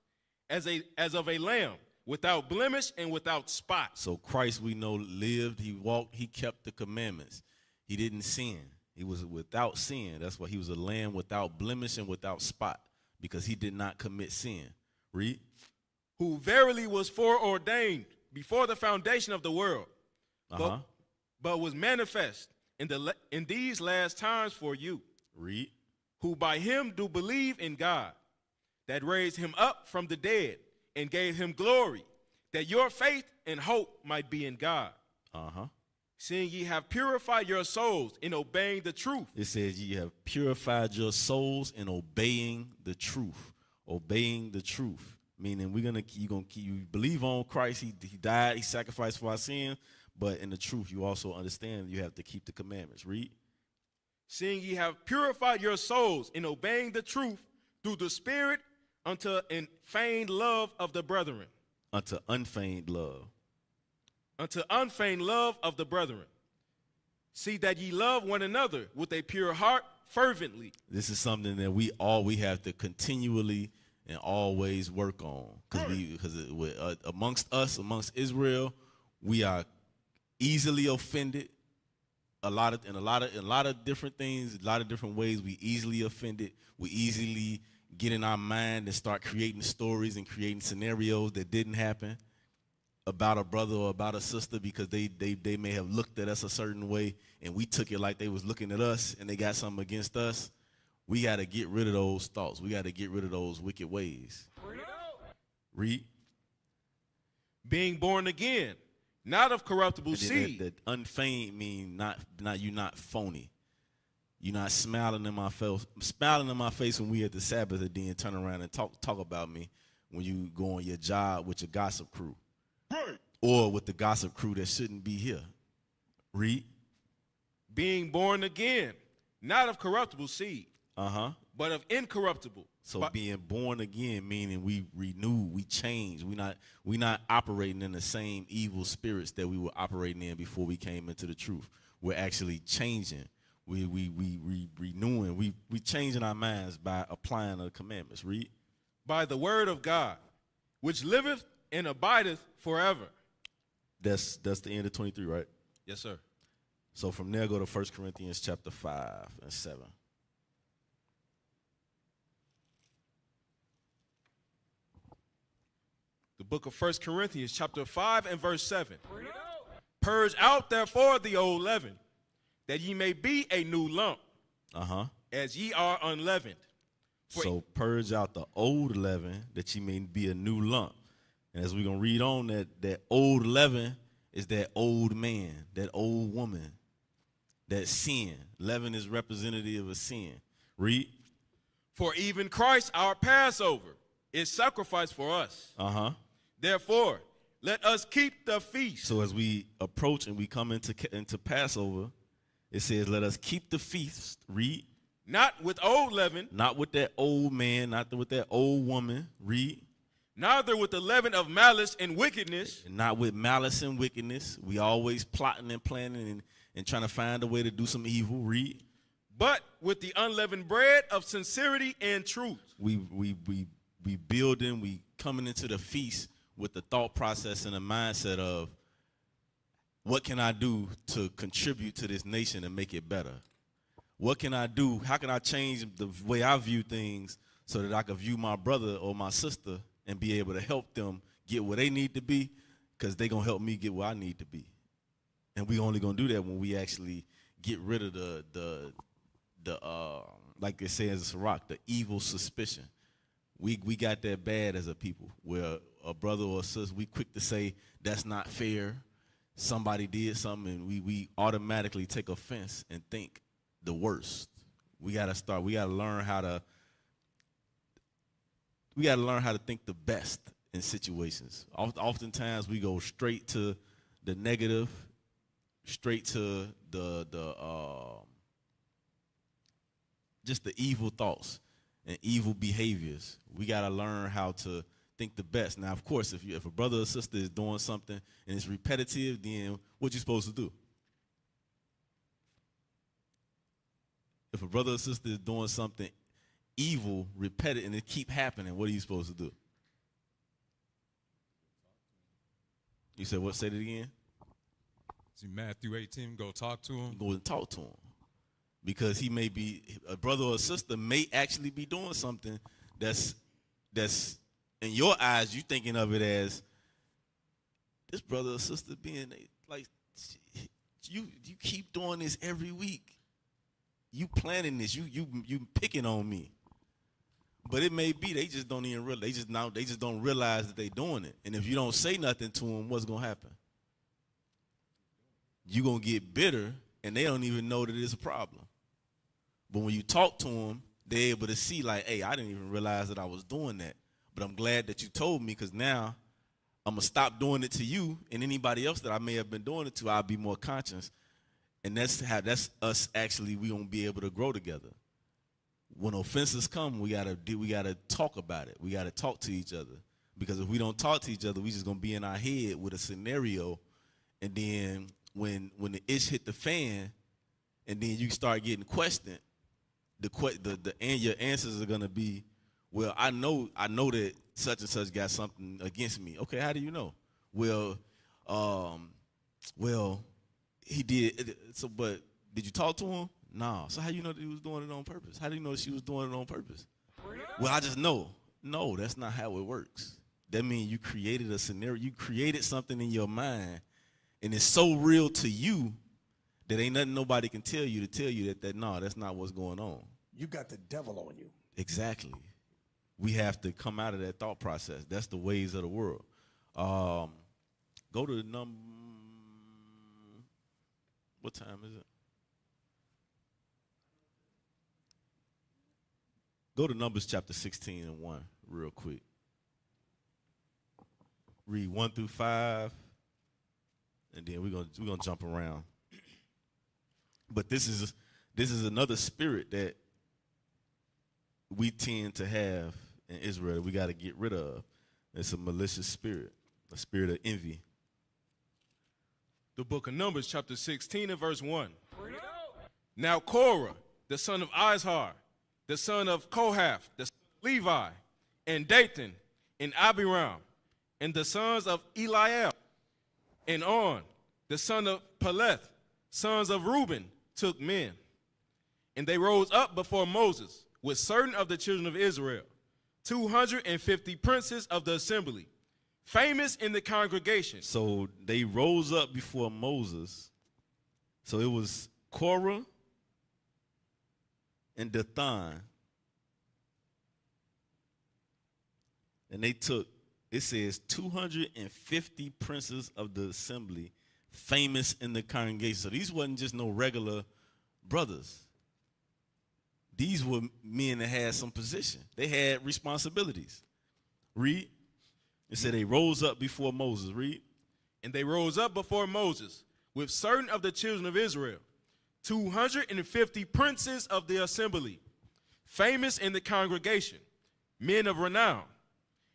Speaker 2: as of a lamb, without blemish and without spot.
Speaker 1: So Christ, we know, lived, he walked, he kept the commandments. He didn't sin. He was without sin. That's why he was a lamb without blemish and without spot, because he did not commit sin. Read.
Speaker 2: Who verily was foreordained before the foundation of the world, but was manifest in these last times for you.
Speaker 1: Read.
Speaker 2: Who by him do believe in God, that raised him up from the dead and gave him glory, that your faith and hope might be in God. Seeing ye have purified your souls in obeying the truth.
Speaker 1: It says ye have purified your souls in obeying the truth. Obeying the truth. Meaning you believe on Christ, he died, he sacrificed for our sins, but in the truth you also understand you have to keep the commandments. Read.
Speaker 2: Seeing ye have purified your souls in obeying the truth through the Spirit unto unfeigned love of the brethren.
Speaker 1: Unto unfeigned love.
Speaker 2: Unto unfeigned love of the brethren. See that ye love one another with a pure heart fervently.
Speaker 1: This is something that we have to continually and always work on, because amongst Israel, we are easily offended. A lot of different things, a lot of different ways. We easily offended. We easily get in our mind and start creating stories and creating scenarios that didn't happen about a brother or about a sister, because they may have looked at us a certain way and we took it like they was looking at us and they got something against us. We got to get rid of those thoughts. We got to get rid of those wicked ways. Read.
Speaker 2: Being born again, not of corruptible seed.
Speaker 1: That unfeigned mean you're not phony. You're not smiling in my face when we at the Sabbath, and then turn around and talk about me when you go on your job with your gossip crew. Right. Or with the gossip crew that shouldn't be here. Read.
Speaker 2: Being born again, not of corruptible seed, but of incorruptible.
Speaker 1: So being born again, meaning we renew, we change. We not operating in the same evil spirits that we were operating in before we came into the truth. We're actually changing. We renewing. We changing our minds by applying the commandments. Read.
Speaker 2: By the word of God, which liveth and abideth forever.
Speaker 1: That's the end of 23, right?
Speaker 2: Yes, sir.
Speaker 1: So from there, go to 1 Corinthians chapter 5 and 7.
Speaker 2: The book of 1 Corinthians chapter 5 and verse 7. Purge out therefore the old leaven, that ye may be a new lump, as ye are unleavened.
Speaker 1: So purge out the old leaven, that ye may be a new lump. And as we're going to read on, that old leaven is that old man, that old woman, that sin. Leaven is representative of sin. Read.
Speaker 2: For even Christ our Passover is sacrificed for us. Therefore, let us keep the feast.
Speaker 1: So as we approach and we come into Passover, it says, let us keep the feast. Read.
Speaker 2: Not with old leaven.
Speaker 1: Not with that old man, not with that old woman. Read.
Speaker 2: Neither with the leaven of malice and wickedness.
Speaker 1: Not with malice and wickedness. We always plotting and planning and trying to find a way to do some evil. Read.
Speaker 2: But with the unleavened bread of sincerity and truth.
Speaker 1: We building, we coming into the feast with the thought process and the mindset of, what can I do to contribute to this nation and make it better? What can I do? How can I change the way I view things so that I can view my brother or my sister and be able to help them get where they need to be, because they're going to help me get where I need to be. And we only going to do that when we actually get rid of the like it says in Sirach, the evil suspicion. We got that bad as a people, where a brother or a sister, we quick to say, that's not fair. Somebody did something, and we automatically take offense and think the worst. We got to learn how to think the best in situations. Oftentimes we go straight to the negative, straight to just the evil thoughts and evil behaviors. We got to learn how to think the best. Now, of course, if a brother or sister is doing something and it's repetitive, then what you supposed to do? If a brother or sister is doing something evil, repetitive, and it keep happening, what are you supposed to do? You said what? Say it again.
Speaker 6: See Matthew 18, go talk to him.
Speaker 1: Go and talk to him. Because he may be, a brother or a sister may actually be doing something that's in your eyes, you thinking of it as, this brother or sister being like, you keep doing this every week. You planning this, you picking on me. But it may be they just don't even realize, they just don't realize that they doing it. And if you don't say nothing to them, what's gonna happen? You're gonna get bitter, and they don't even know that it's a problem. But when you talk to them, they're able to see like, hey, I didn't even realize that I was doing that. But I'm glad that you told me, because now I'm gonna stop doing it to you, and anybody else that I may have been doing it to, I'll be more conscious. And that's us actually, we gonna be able to grow together. When offenses come, we gotta talk about it. We gotta talk to each other. Because if we don't talk to each other, we just gonna be in our head with a scenario, and then when the ish hit the fan, and then you start getting questioned, your answers are gonna be, well, I know that such and such got something against me. Okay, how do you know? Well, he did. So, but did you talk to him? No. So how you know that he was doing it on purpose? How do you know that she was doing it on purpose? Well, I just know. No, that's not how it works. That means you created a scenario. You created something in your mind, and it's so real to you that ain't nothing nobody can tell you that no, that's not what's going on.
Speaker 7: You got the devil on you.
Speaker 1: Exactly. We have to come out of that thought process. That's the ways of the world. Go to the number. What time is it? Go to Numbers chapter 16 and 1 real quick. Read 1 through 5, and then we're gonna jump around. But this is another spirit that we tend to have in Israel that we got to get rid of. It's a malicious spirit, a spirit of envy.
Speaker 2: The book of Numbers, chapter 16 and verse 1. Now Korah, the son of Izhar, the son of Kohath, the son of Levi, and Dathan, and Abiram, and the sons of Eliel, and On, the son of Peleth, sons of Reuben, took men. And they rose up before Moses with certain of the children of Israel, 250 princes of the assembly, famous in the congregation.
Speaker 1: So they rose up before Moses. So it was Korah and Dathan. And they took, it says, 250 princes of the assembly, famous in the congregation. So these wasn't just no regular brothers. These were men that had some position. They had responsibilities. Read. It said they rose up before Moses. Read.
Speaker 2: And they rose up before Moses with certain of the children of Israel, 250 princes of the assembly, famous in the congregation, men of renown.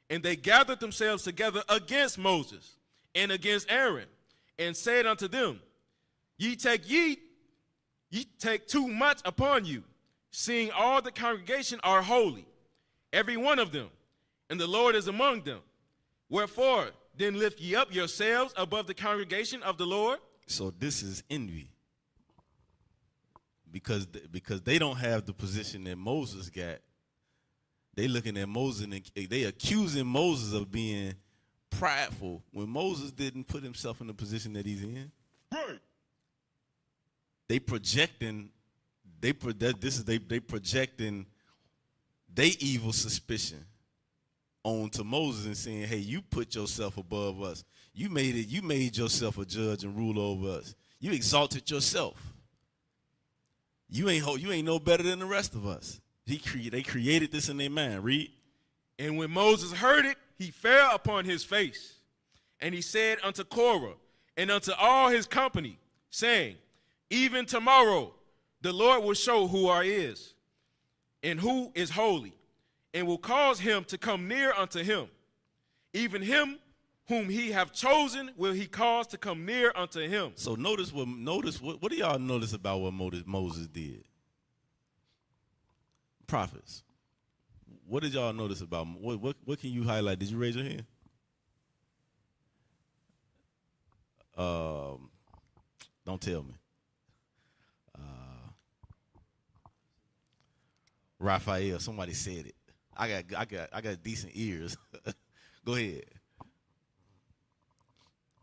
Speaker 2: And they gathered themselves together against Moses and against Aaron, and said unto them, Ye take too much upon you, seeing all the congregation are holy, every one of them, and the Lord is among them. Wherefore, then lift ye up yourselves above the congregation of the Lord.
Speaker 1: So this is envy. Because they don't have the position that Moses got. They looking at Moses and they accusing Moses of being prideful when Moses didn't put himself in the position that he's in.
Speaker 2: Right.
Speaker 1: They projecting they projecting their evil suspicion onto Moses and saying, "Hey, you put yourself above us. You made yourself a judge and ruler over us. You exalted yourself. You ain't no better than the rest of us." They created this in their mind. Read.
Speaker 2: And when Moses heard it, he fell upon his face. And he said unto Korah and unto all his company, saying, Even tomorrow the Lord will show who is, and who is holy, and will cause him to come near unto him. Even him whom he have chosen will he cause to come near unto him.
Speaker 1: So notice what do y'all notice about what Moses did? Prophets. What did y'all notice about what can you highlight? Did you raise your hand? Don't tell me. Raphael, somebody said it. I got decent ears. Go ahead.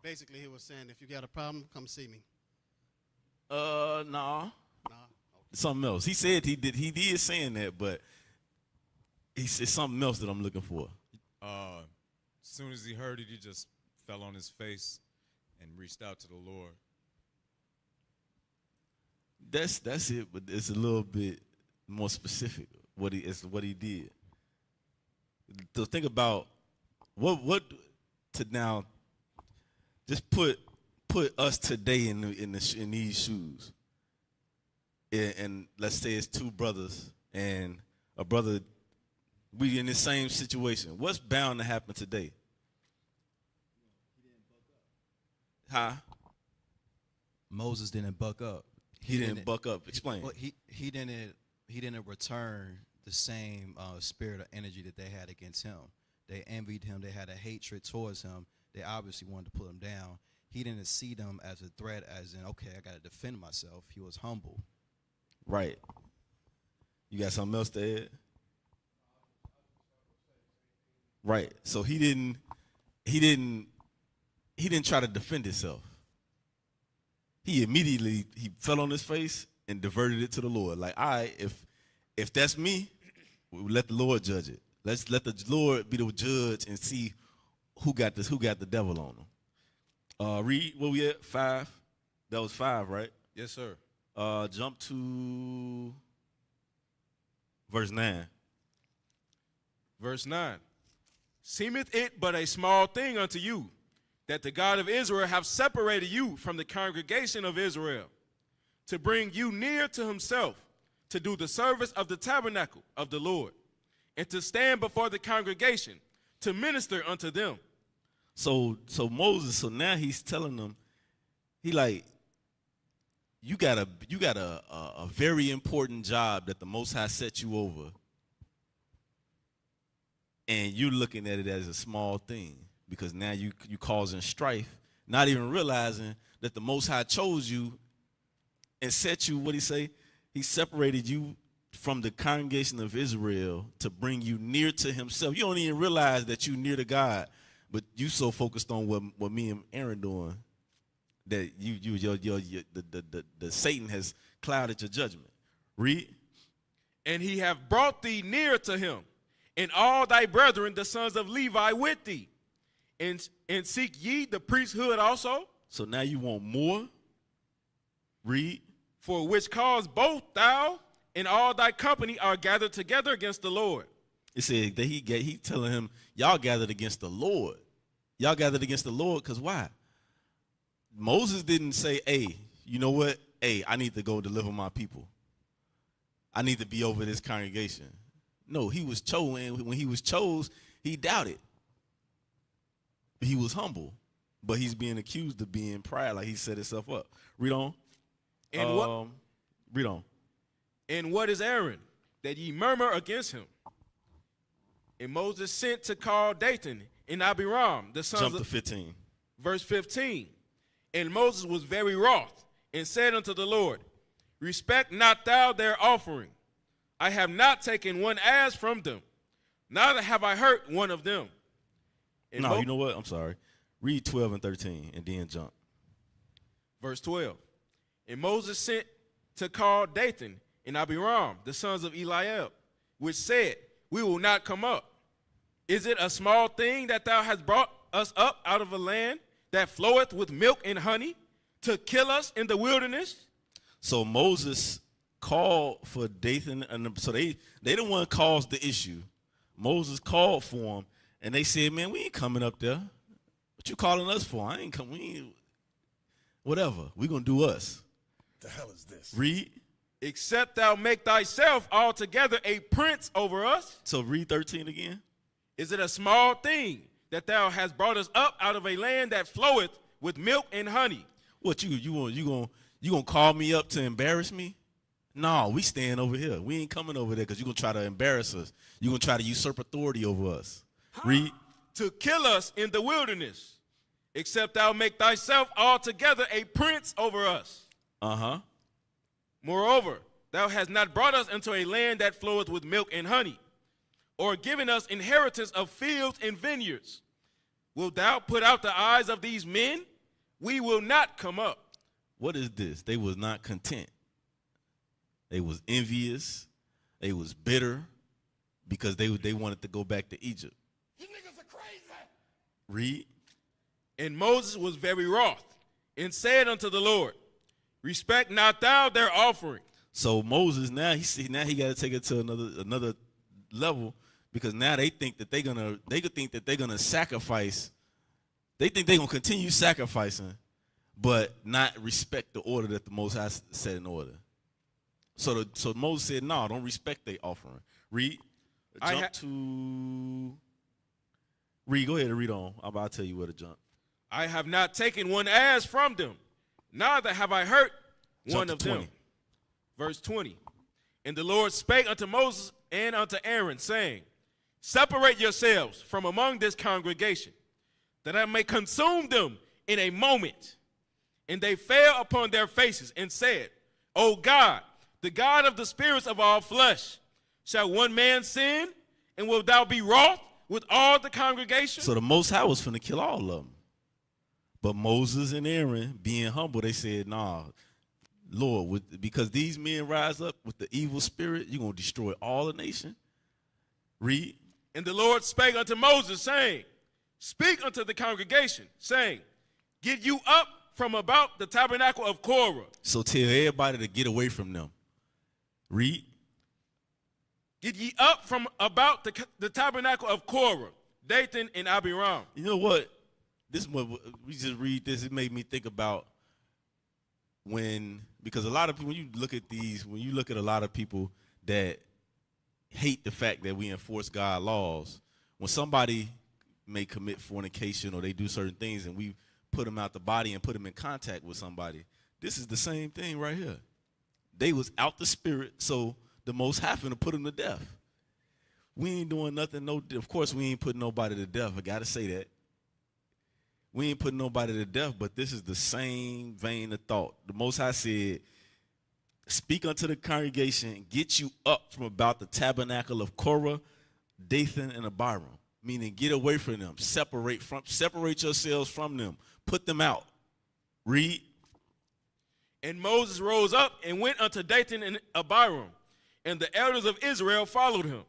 Speaker 10: Basically, he was saying, if you got a problem, come see me.
Speaker 1: Nah.
Speaker 10: Nah.
Speaker 1: Something else. He said he did saying that, but he said something else that I'm looking for.
Speaker 6: As soon as he heard it, he just fell on his face and reached out to the Lord.
Speaker 1: That's it, but it's a little bit more specific what he did. So think about what to now. Just put us today in these shoes. And let's say it's two brothers and a brother, we in the same situation. What's bound to happen today? Huh?
Speaker 3: Moses didn't buck up.
Speaker 1: He didn't buck up. Explain.
Speaker 3: Well, he didn't return the same spirit or energy that they had against him. They envied him. They had a hatred towards him. They obviously wanted to put him down. He didn't see them as a threat, as in, okay, I got to defend myself. He was humble.
Speaker 1: Right. You got something else to add? Right. So he didn't try to defend himself. He immediately fell on his face and diverted it to the Lord. Like, all right, If that's me, we let the Lord judge it. Let's let the Lord be the judge and see who got the devil on them. Read where we at? 5. That was 5, right?
Speaker 2: Yes, sir.
Speaker 1: Jump to verse 9.
Speaker 2: Verse 9. Seemeth it but a small thing unto you, that the God of Israel have separated you from the congregation of Israel, to bring you near to himself, to do the service of the tabernacle of the Lord, and to stand before the congregation, to minister unto them.
Speaker 1: So Moses, so now he's telling them, he like, you got a very important job that the Most High set you over, and you're looking at it as a small thing because now you causing strife, not even realizing that the Most High chose you and set you. What he say? He separated you from the congregation of Israel to bring you near to himself. You don't even realize that you're near to God, but you so focused on what me and Aaron doing that the Satan has clouded your judgment. Read.
Speaker 2: And he have brought thee near to him, and all thy brethren, the sons of Levi, with thee. And seek ye the priesthood also?
Speaker 1: So now you want more? Read.
Speaker 2: For which cause both thou and all thy company are gathered together against the Lord.
Speaker 1: It said that he telling him, y'all gathered against the Lord. Y'all gathered against the Lord because why? Moses didn't say, hey, you know what? Hey, I need to go deliver my people. I need to be over this congregation. No, he was chosen. When he was chose, he doubted. He was humble, but he's being accused of being proud, like he set himself up. Read on.
Speaker 2: And
Speaker 1: read on.
Speaker 2: And what is Aaron, that ye murmur against him? And Moses sent to call Dathan and Abiram, the sons
Speaker 1: Jump
Speaker 2: of...
Speaker 1: to 15.
Speaker 2: Verse 15. And Moses was very wroth, and said unto the Lord, respect not thou their offering. I have not taken one ass from them, neither have I hurt one of them. And
Speaker 1: you know what? I'm sorry. Read 12 and 13, and then jump.
Speaker 2: Verse 12. And Moses sent to call Dathan and Abiram, the sons of Eliab, which said, we will not come up. Is it a small thing that thou hast brought us up out of a land that floweth with milk and honey, to kill us in the wilderness?
Speaker 1: So Moses called for Dathan, and so they the one caused the issue. Moses called for him, and they said, man, we ain't coming up there. What you calling us for? I ain't coming. Whatever. We gonna do us.
Speaker 7: The hell is this?
Speaker 1: Read.
Speaker 2: Except thou make thyself altogether a prince over us.
Speaker 1: So read 13 again.
Speaker 2: Is it a small thing that thou hast brought us up out of a land that floweth with milk and honey?
Speaker 1: What you gonna call me up to embarrass me? No, we staying over here. We ain't coming over there because you're gonna try to embarrass us. You're gonna try to usurp authority over us. Read.
Speaker 2: To kill us in the wilderness, except thou make thyself altogether a prince over us. Moreover, thou hast not brought us into a land that floweth with milk and honey, or given us inheritance of fields and vineyards. Wilt thou put out the eyes of these men? We will not come up.
Speaker 1: What is this? They was not content. They was envious. They was bitter because they wanted to go back to Egypt.
Speaker 7: You niggas are crazy.
Speaker 1: Read.
Speaker 2: And Moses was very wroth, and said unto the Lord, respect not thou their offering.
Speaker 1: So Moses now he got to take it to another level, because now they think that they're gonna sacrifice. They think they're gonna continue sacrificing, but not respect the order that the Most High set in order. So Moses said, no, don't respect their offering. Read. Jump to read. Go ahead and read on. I'm about to tell you where to jump.
Speaker 2: I have not taken one ass from them, neither have I hurt one of them. Verse 20. And the Lord spake unto Moses and unto Aaron, saying, separate yourselves from among this congregation, that I may consume them in a moment. And they fell upon their faces and said, O God, the God of the spirits of all flesh, shall one man sin, and wilt thou be wroth with all the congregation?
Speaker 1: So the Most High was finna kill all of them. But Moses and Aaron, being humble, they said, nah, Lord, because these men rise up with the evil spirit, you're going to destroy all the nation? Read.
Speaker 2: And the Lord spake unto Moses, saying, speak unto the congregation, saying, get you up from about the tabernacle of Korah.
Speaker 1: So tell everybody to get away from them. Read.
Speaker 2: Get ye up from about the tabernacle of Korah, Dathan and Abiram.
Speaker 1: You know what? This one, we just read this. It made me think about because a lot of people, when you look at a lot of people that hate the fact that we enforce God's laws, when somebody may commit fornication or they do certain things and we put them out the body and put them in contact with somebody, this is the same thing right here. They was out the spirit, so the Most High finna put them to death. We ain't doing nothing. Of course, we ain't putting nobody to death. I gotta say that. We ain't putting nobody to death, but this is the same vein of thought. The Most High said, speak unto the congregation, get you up from about the tabernacle of Korah, Dathan, and Abiram. Meaning get away from them. Separate yourselves from them. Put them out. Read.
Speaker 2: And Moses rose up and went unto Dathan and Abiram, and the elders of Israel followed him.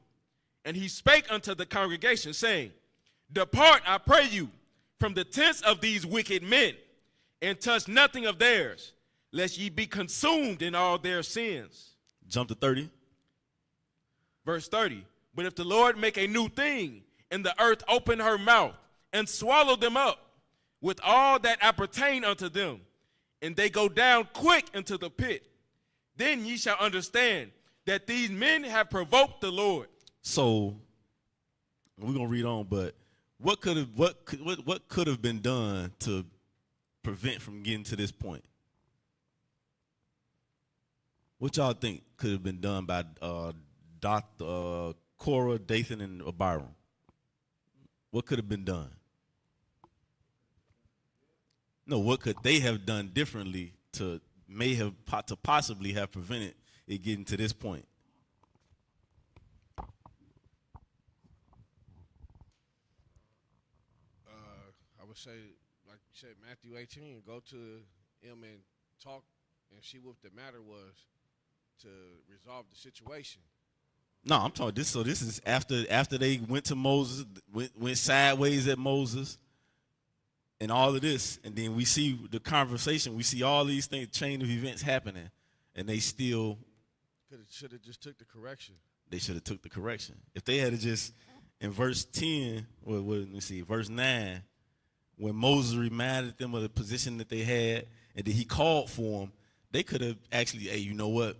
Speaker 2: And he spake unto the congregation, saying, depart, I pray you, from the tents of these wicked men, and touch nothing of theirs, lest ye be consumed in all their sins.
Speaker 1: Jump to 30.
Speaker 2: Verse 30. But if the Lord make a new thing, and the earth open her mouth, and swallow them up, with all that appertain unto them, and they go down quick into the pit, then ye shall understand that these men have provoked the Lord.
Speaker 1: So we're gonna read on, but what could have been done to prevent from getting to this point? What y'all think could have been done by Korah, Dathan, and Abiram? What could have been done? No, what could they have done differently to possibly have prevented it getting to this point?
Speaker 9: I would say, like you said, Matthew 18, go to him and talk and see what the matter was to resolve the situation.
Speaker 1: No, I'm talking this. So this is after they went to Moses, went sideways at Moses, and all of this, and then we see the conversation. We see all these things, chain of events happening, and they still
Speaker 9: should have just took the correction.
Speaker 1: They should have took the correction. If they had just in verse 10, let me see, verse 9, when Moses reminded them of the position that they had, and then he called for them, they could have actually, hey, you know what?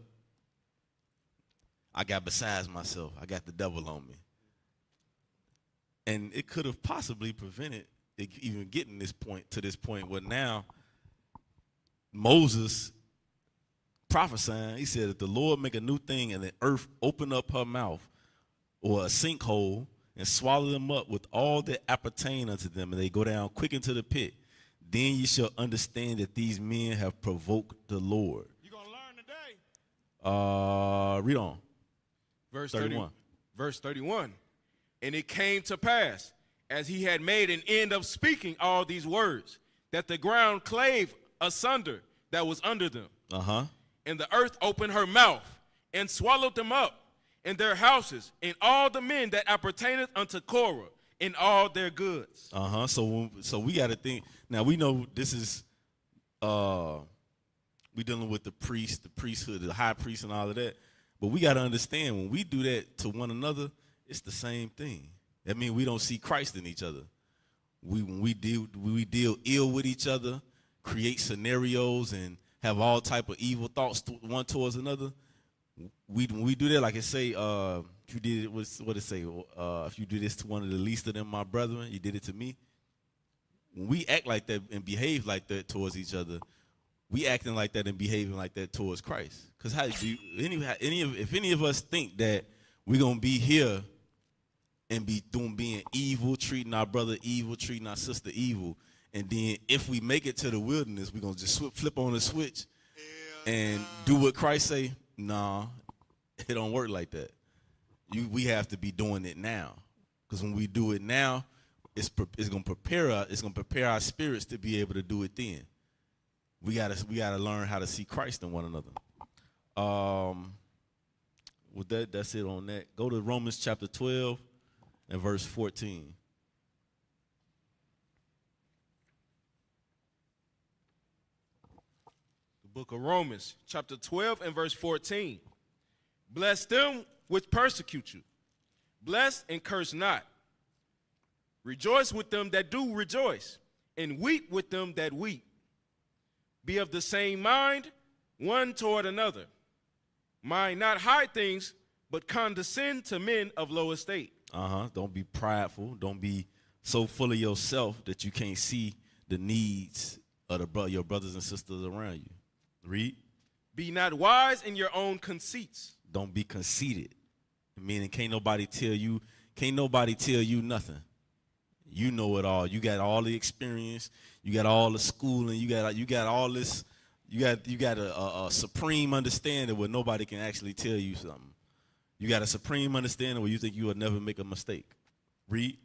Speaker 1: I got besides myself. I got the devil on me. And it could have possibly prevented it even getting to this point where now Moses prophesying, he said, if the Lord make a new thing and the earth open up her mouth or a sinkhole and swallow them up with all that appertain unto them, and they go down quick into the pit, then ye shall understand that these men have provoked the Lord.
Speaker 2: You're going to learn today.
Speaker 1: Read on.
Speaker 2: Verse
Speaker 1: 31.
Speaker 2: Verse 31. And it came to pass, as he had made an end of speaking all these words, that the ground clave asunder that was under them. And the earth opened her mouth and swallowed them up, and their houses, and all the men that appertaineth unto Korah, and all their goods.
Speaker 1: So we got to think. Now we know this is we dealing with the priesthood, the high priest, and all of that. But we got to understand, when we do that to one another, it's the same thing. That means we don't see Christ in each other. When we deal ill with each other, create scenarios, and have all type of evil thoughts one towards another. When we do that, like it say, if you did it, what it say? If you do this to one of the least of them, my brethren, you did it to me. When we act like that and behave like that towards each other, we acting like that and behaving like that towards Christ. Because if any of us think that we're gonna be here and being evil, treating our brother evil, treating our sister evil, and then if we make it to the wilderness, we're gonna just flip on the switch and do what Christ say. Nah, it don't work like that. We have to be doing it now, because when we do it now, it's gonna prepare our spirits to be able to do it then. we gotta learn how to see Christ in one another. With that's it on that. Go to Romans chapter 12 and verse 14.
Speaker 2: The book of Romans, chapter 12 and verse 14. Bless them which persecute you. Bless and curse not. Rejoice with them that do rejoice, and weep with them that weep. Be of the same mind, one toward another. Mind not high things, but condescend to men of low estate.
Speaker 1: Don't be prideful. Don't be so full of yourself that you can't see the needs of your brothers and sisters around you. Read.
Speaker 2: Be not wise in your own conceits.
Speaker 1: Don't be conceited. Meaning can't nobody tell you nothing. You know it all. You got all the experience. You got all the schooling. You got all this. You got a supreme understanding where nobody can actually tell you something. You got a supreme understanding where you think you will never make a mistake. Read.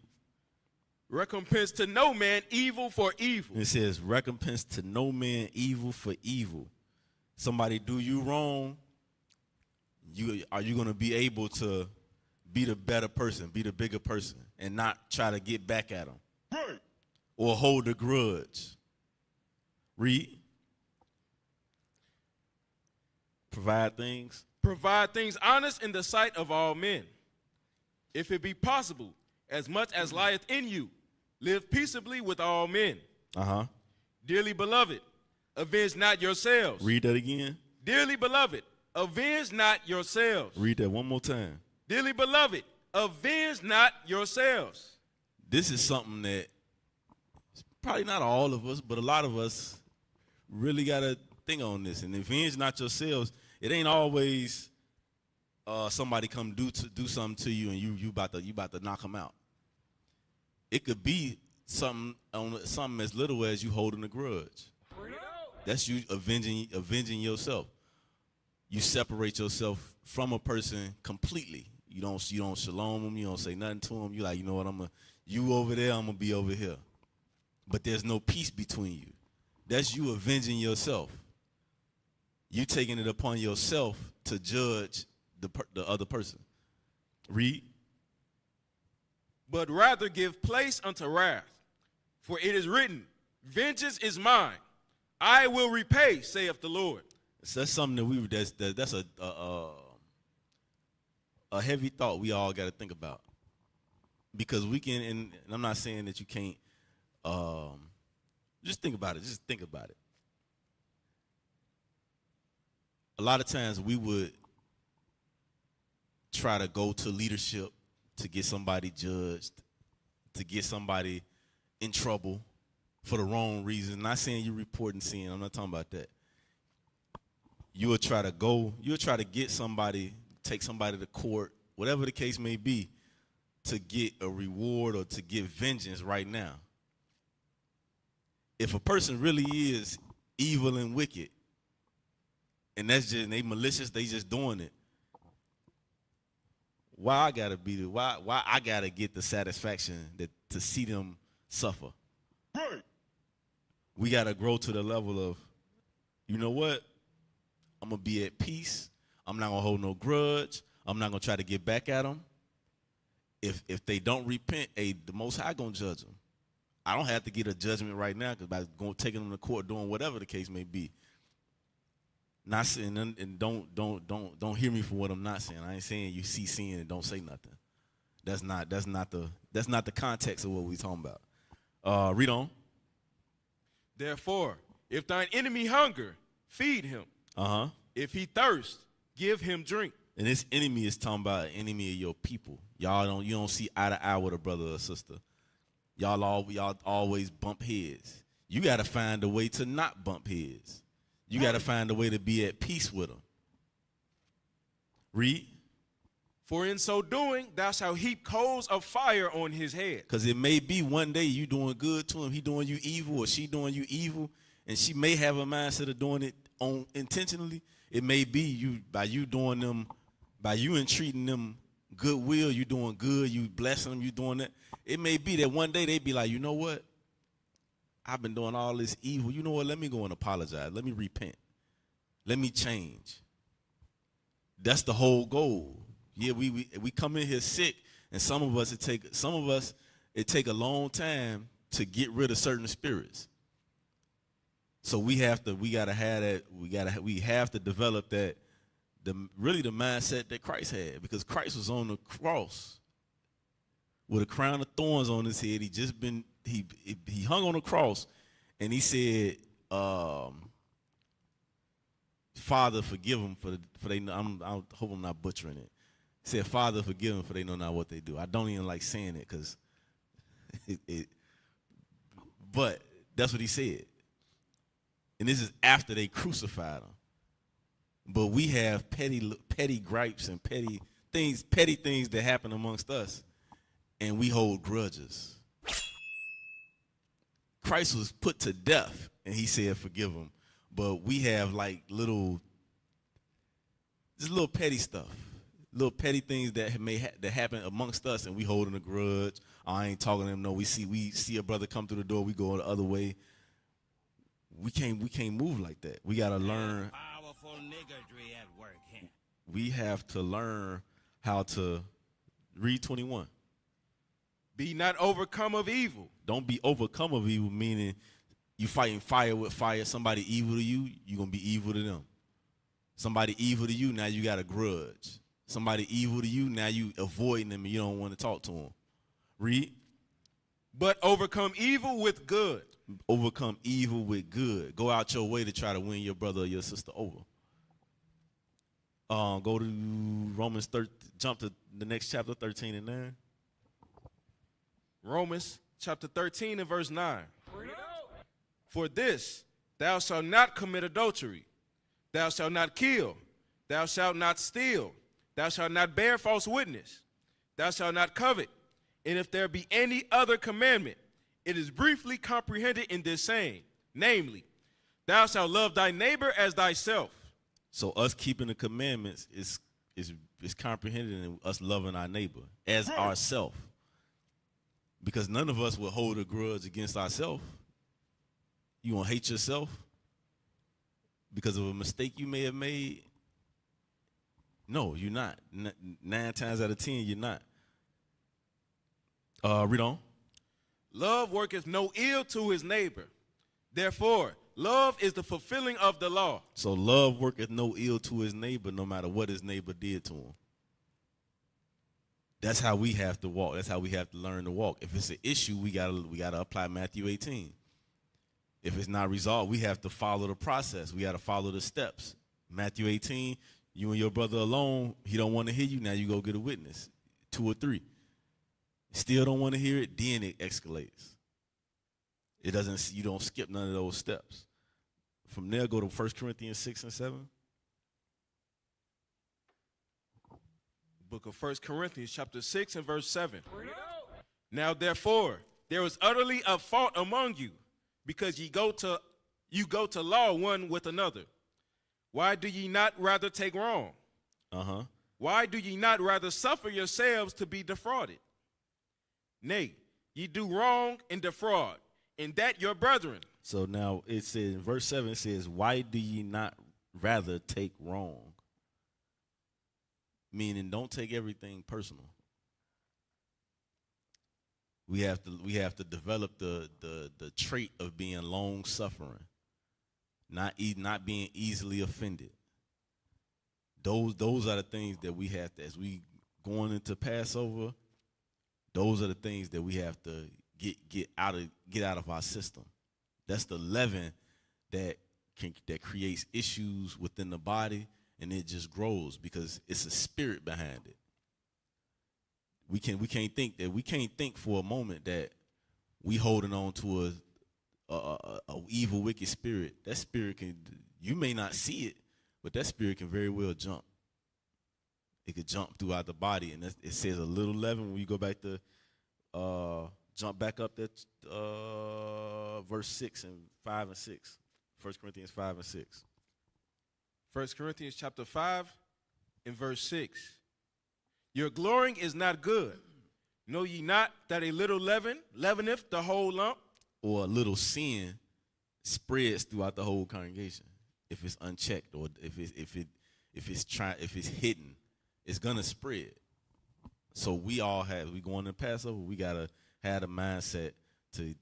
Speaker 2: Recompense to no man evil for evil.
Speaker 1: It says recompense to no man evil for evil. Somebody do you wrong, are you going to be able to be the better person, be the bigger person, and not try to get back at them? Right. Or hold a grudge? Read. Provide things
Speaker 2: honest in the sight of all men. If it be possible, as much as lieth in you, live peaceably with all men. Dearly beloved, avenge not yourselves.
Speaker 1: Read that again.
Speaker 2: Dearly beloved, avenge not yourselves.
Speaker 1: Read that one more time.
Speaker 2: Dearly beloved, avenge not yourselves.
Speaker 1: This is something that probably not all of us, but a lot of us really got to think on this. And avenge not yourselves. It ain't always somebody come do something to you and you about to knock them out. It could be something as little as you holding a grudge. That's you avenging yourself. You separate yourself from a person completely. You don't shalom them. You don't say nothing to them. You like, you know what? You over there. I'm gonna be over here. But there's no peace between you. That's you avenging yourself. You taking it upon yourself to judge the other person. Read.
Speaker 2: But rather give place unto wrath, for it is written, vengeance is mine. I will repay, saith the Lord.
Speaker 1: So that's something that's a heavy thought we all got to think about, because we can, and I'm not saying that you can't. Just think about it. Just think about it. A lot of times we would try to go to leadership to get somebody judged, to get somebody in trouble for the wrong reason. Not saying you reporting sin. I'm not talking about that. You will try to get somebody, take somebody to court, whatever the case may be, to get a reward or to get vengeance right now. If a person really is evil and wicked, and that's just, they malicious, they just doing it, why I gotta get the satisfaction to see them suffer? Right. We gotta grow to the level of, you know what? I'm gonna be at peace. I'm not gonna hold no grudge. I'm not gonna try to get back at them. If they don't repent, the Most High gonna judge them. I don't have to get a judgment right now because by taking them to court, doing whatever the case may be. Not saying, and don't hear me for what I'm not saying. I ain't saying you see sin and don't say nothing. That's not the context of what we talking about. Read on.
Speaker 2: Therefore, if thine enemy hunger, feed him. If he thirst, give him drink.
Speaker 1: And this enemy is talking about an enemy of your people. You don't see eye to eye with a brother or sister. Y'all always bump heads. You got to find a way to not bump heads. You got to find a way to be at peace with them. Read.
Speaker 2: For in so doing, thou shalt heap coals of fire on his head.
Speaker 1: Because it may be one day you doing good to him, he doing you evil, or she doing you evil, and she may have a mindset of doing it intentionally. It may be by you entreating them goodwill, you doing good, you blessing them, you doing that. It may be that one day they be like, you know what? I've been doing all this evil. You know what? Let me go and apologize. Let me repent. Let me change. That's the whole goal. Yeah, we come in here sick, and some of us it take a long time to get rid of certain spirits. So we have to develop that, the mindset that Christ had, because Christ was on the cross with a crown of thorns on his head. He hung on the cross, and he said, Father, forgive them for they. I hope I'm not butchering it. He said, Father, forgive them for they know not what they do. I don't even like saying it because but that's what he said. And this is after they crucified him. But we have petty gripes and petty things that happen amongst us, and we hold grudges. Christ was put to death, and he said, forgive him. But we have like little petty stuff, little petty things that that happen amongst us, and we holding a grudge. I ain't talking to them. No, we see a brother come through the door, we go the other way. We can't move like that. We gotta learn.
Speaker 11: Powerful niggardry at work here.
Speaker 1: We have to learn how to read 21.
Speaker 2: Be not overcome of evil.
Speaker 1: Don't be overcome of evil, meaning you fighting fire with fire. Somebody evil to you, you're going to be evil to them. Somebody evil to you, now you got a grudge. Somebody evil to you, now you avoiding them and you don't want to talk to them. Read.
Speaker 2: But overcome evil with good.
Speaker 1: Overcome evil with good. Go out your way to try to win your brother or your sister over. Go to Romans 13, jump to the next chapter, 13 and 9.
Speaker 2: Romans chapter 13 and verse 9. For this, thou shalt not commit adultery. Thou shalt not kill. Thou shalt not steal. Thou shalt not bear false witness. Thou shalt not covet. And if there be any other commandment, it is briefly comprehended in this saying, namely, thou shalt love thy neighbor as thyself.
Speaker 1: So us keeping the commandments is comprehended in us loving our neighbor as ourself. Because none of us will hold a grudge against ourselves. You gonna hate yourself because of a mistake you may have made? No, you're not. 9 times out of 10, you're not. Read on.
Speaker 2: Love worketh no ill to his neighbor. Therefore, love is the fulfilling of the law.
Speaker 1: So love worketh no ill to his neighbor, no matter what his neighbor did to him. That's how we have to walk. That's how we have to learn to walk. If it's an issue, we gotta apply Matthew 18. If it's not resolved, we have to follow the process. We got to follow the steps. Matthew 18, you and your brother alone, he don't want to hear you, now you go get a witness. 2 or 3. Still don't want to hear it, then it escalates. You don't skip none of those steps. From there, go to 1 Corinthians 6 and 7.
Speaker 2: Book of 1 Corinthians chapter 6 and verse 7. Now therefore, there is utterly a fault among you, because you go to law one with another. Why do ye not rather take wrong? Why do ye not rather suffer yourselves to be defrauded? Nay, ye do wrong and defraud, and that your brethren.
Speaker 1: So now it says, in verse 7, it says, why do ye not rather take wrong? Meaning, don't take everything personal. We have to develop the trait of being long suffering, not being easily offended. Those are the things that we have to, as we going into Passover. Those are the things that we have to get out of our system. That's the leaven that creates issues within the body, and it just grows because it's a spirit behind it. We can't think for a moment that we holding on to a evil, wicked spirit. That spirit you may not see it, but that spirit can very well jump. It could jump throughout the body, and it says a little leaven. When you go back to jump back up that verse 6 and 5 and 6, 1 Corinthians 5 and 6.
Speaker 2: 1 Corinthians chapter 5 and verse 6. Your glorying is not good. Know ye not that a little leaven leaveneth the whole lump?
Speaker 1: or a little sin spreads throughout the whole congregation if it's unchecked or if it's hidden, it's gonna spread. So we going to Passover, we gotta have the mindset to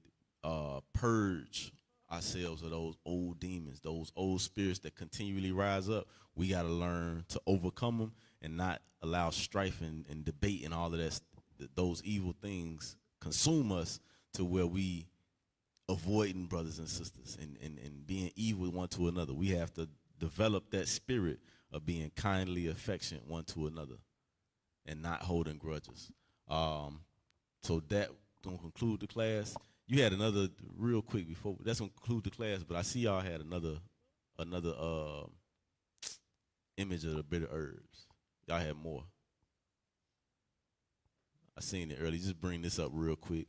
Speaker 1: purge ourselves of those old demons, those old spirits that continually rise up. We gotta learn to overcome them and not allow strife and debate and all of that, those evil things consume us to where we avoiding brothers and sisters and being evil one to another. We have to develop that spirit of being kindly affectionate one to another and not holding grudges. So that gonna conclude the class. You had another real quick before that's gonna conclude the class, but I see y'all had another image of the bitter herbs. Y'all had more. I seen it early. Just bring this up real quick.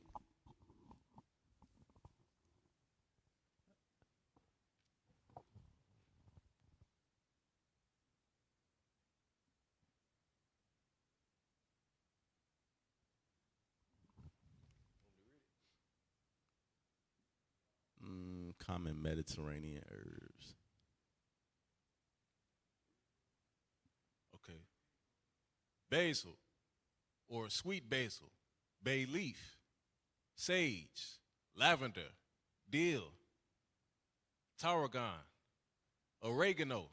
Speaker 1: Common Mediterranean herbs.
Speaker 2: Okay. Basil, or sweet basil, bay leaf, sage, lavender, dill, tarragon, oregano,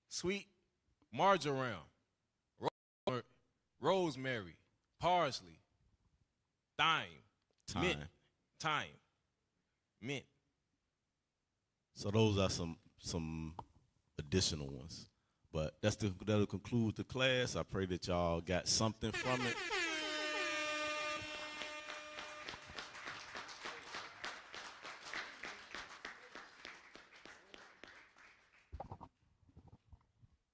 Speaker 2: sweet marjoram, rosemary, parsley, thyme, mint.
Speaker 1: So those are some additional ones. But that'll conclude the class. I pray that y'all got something from it.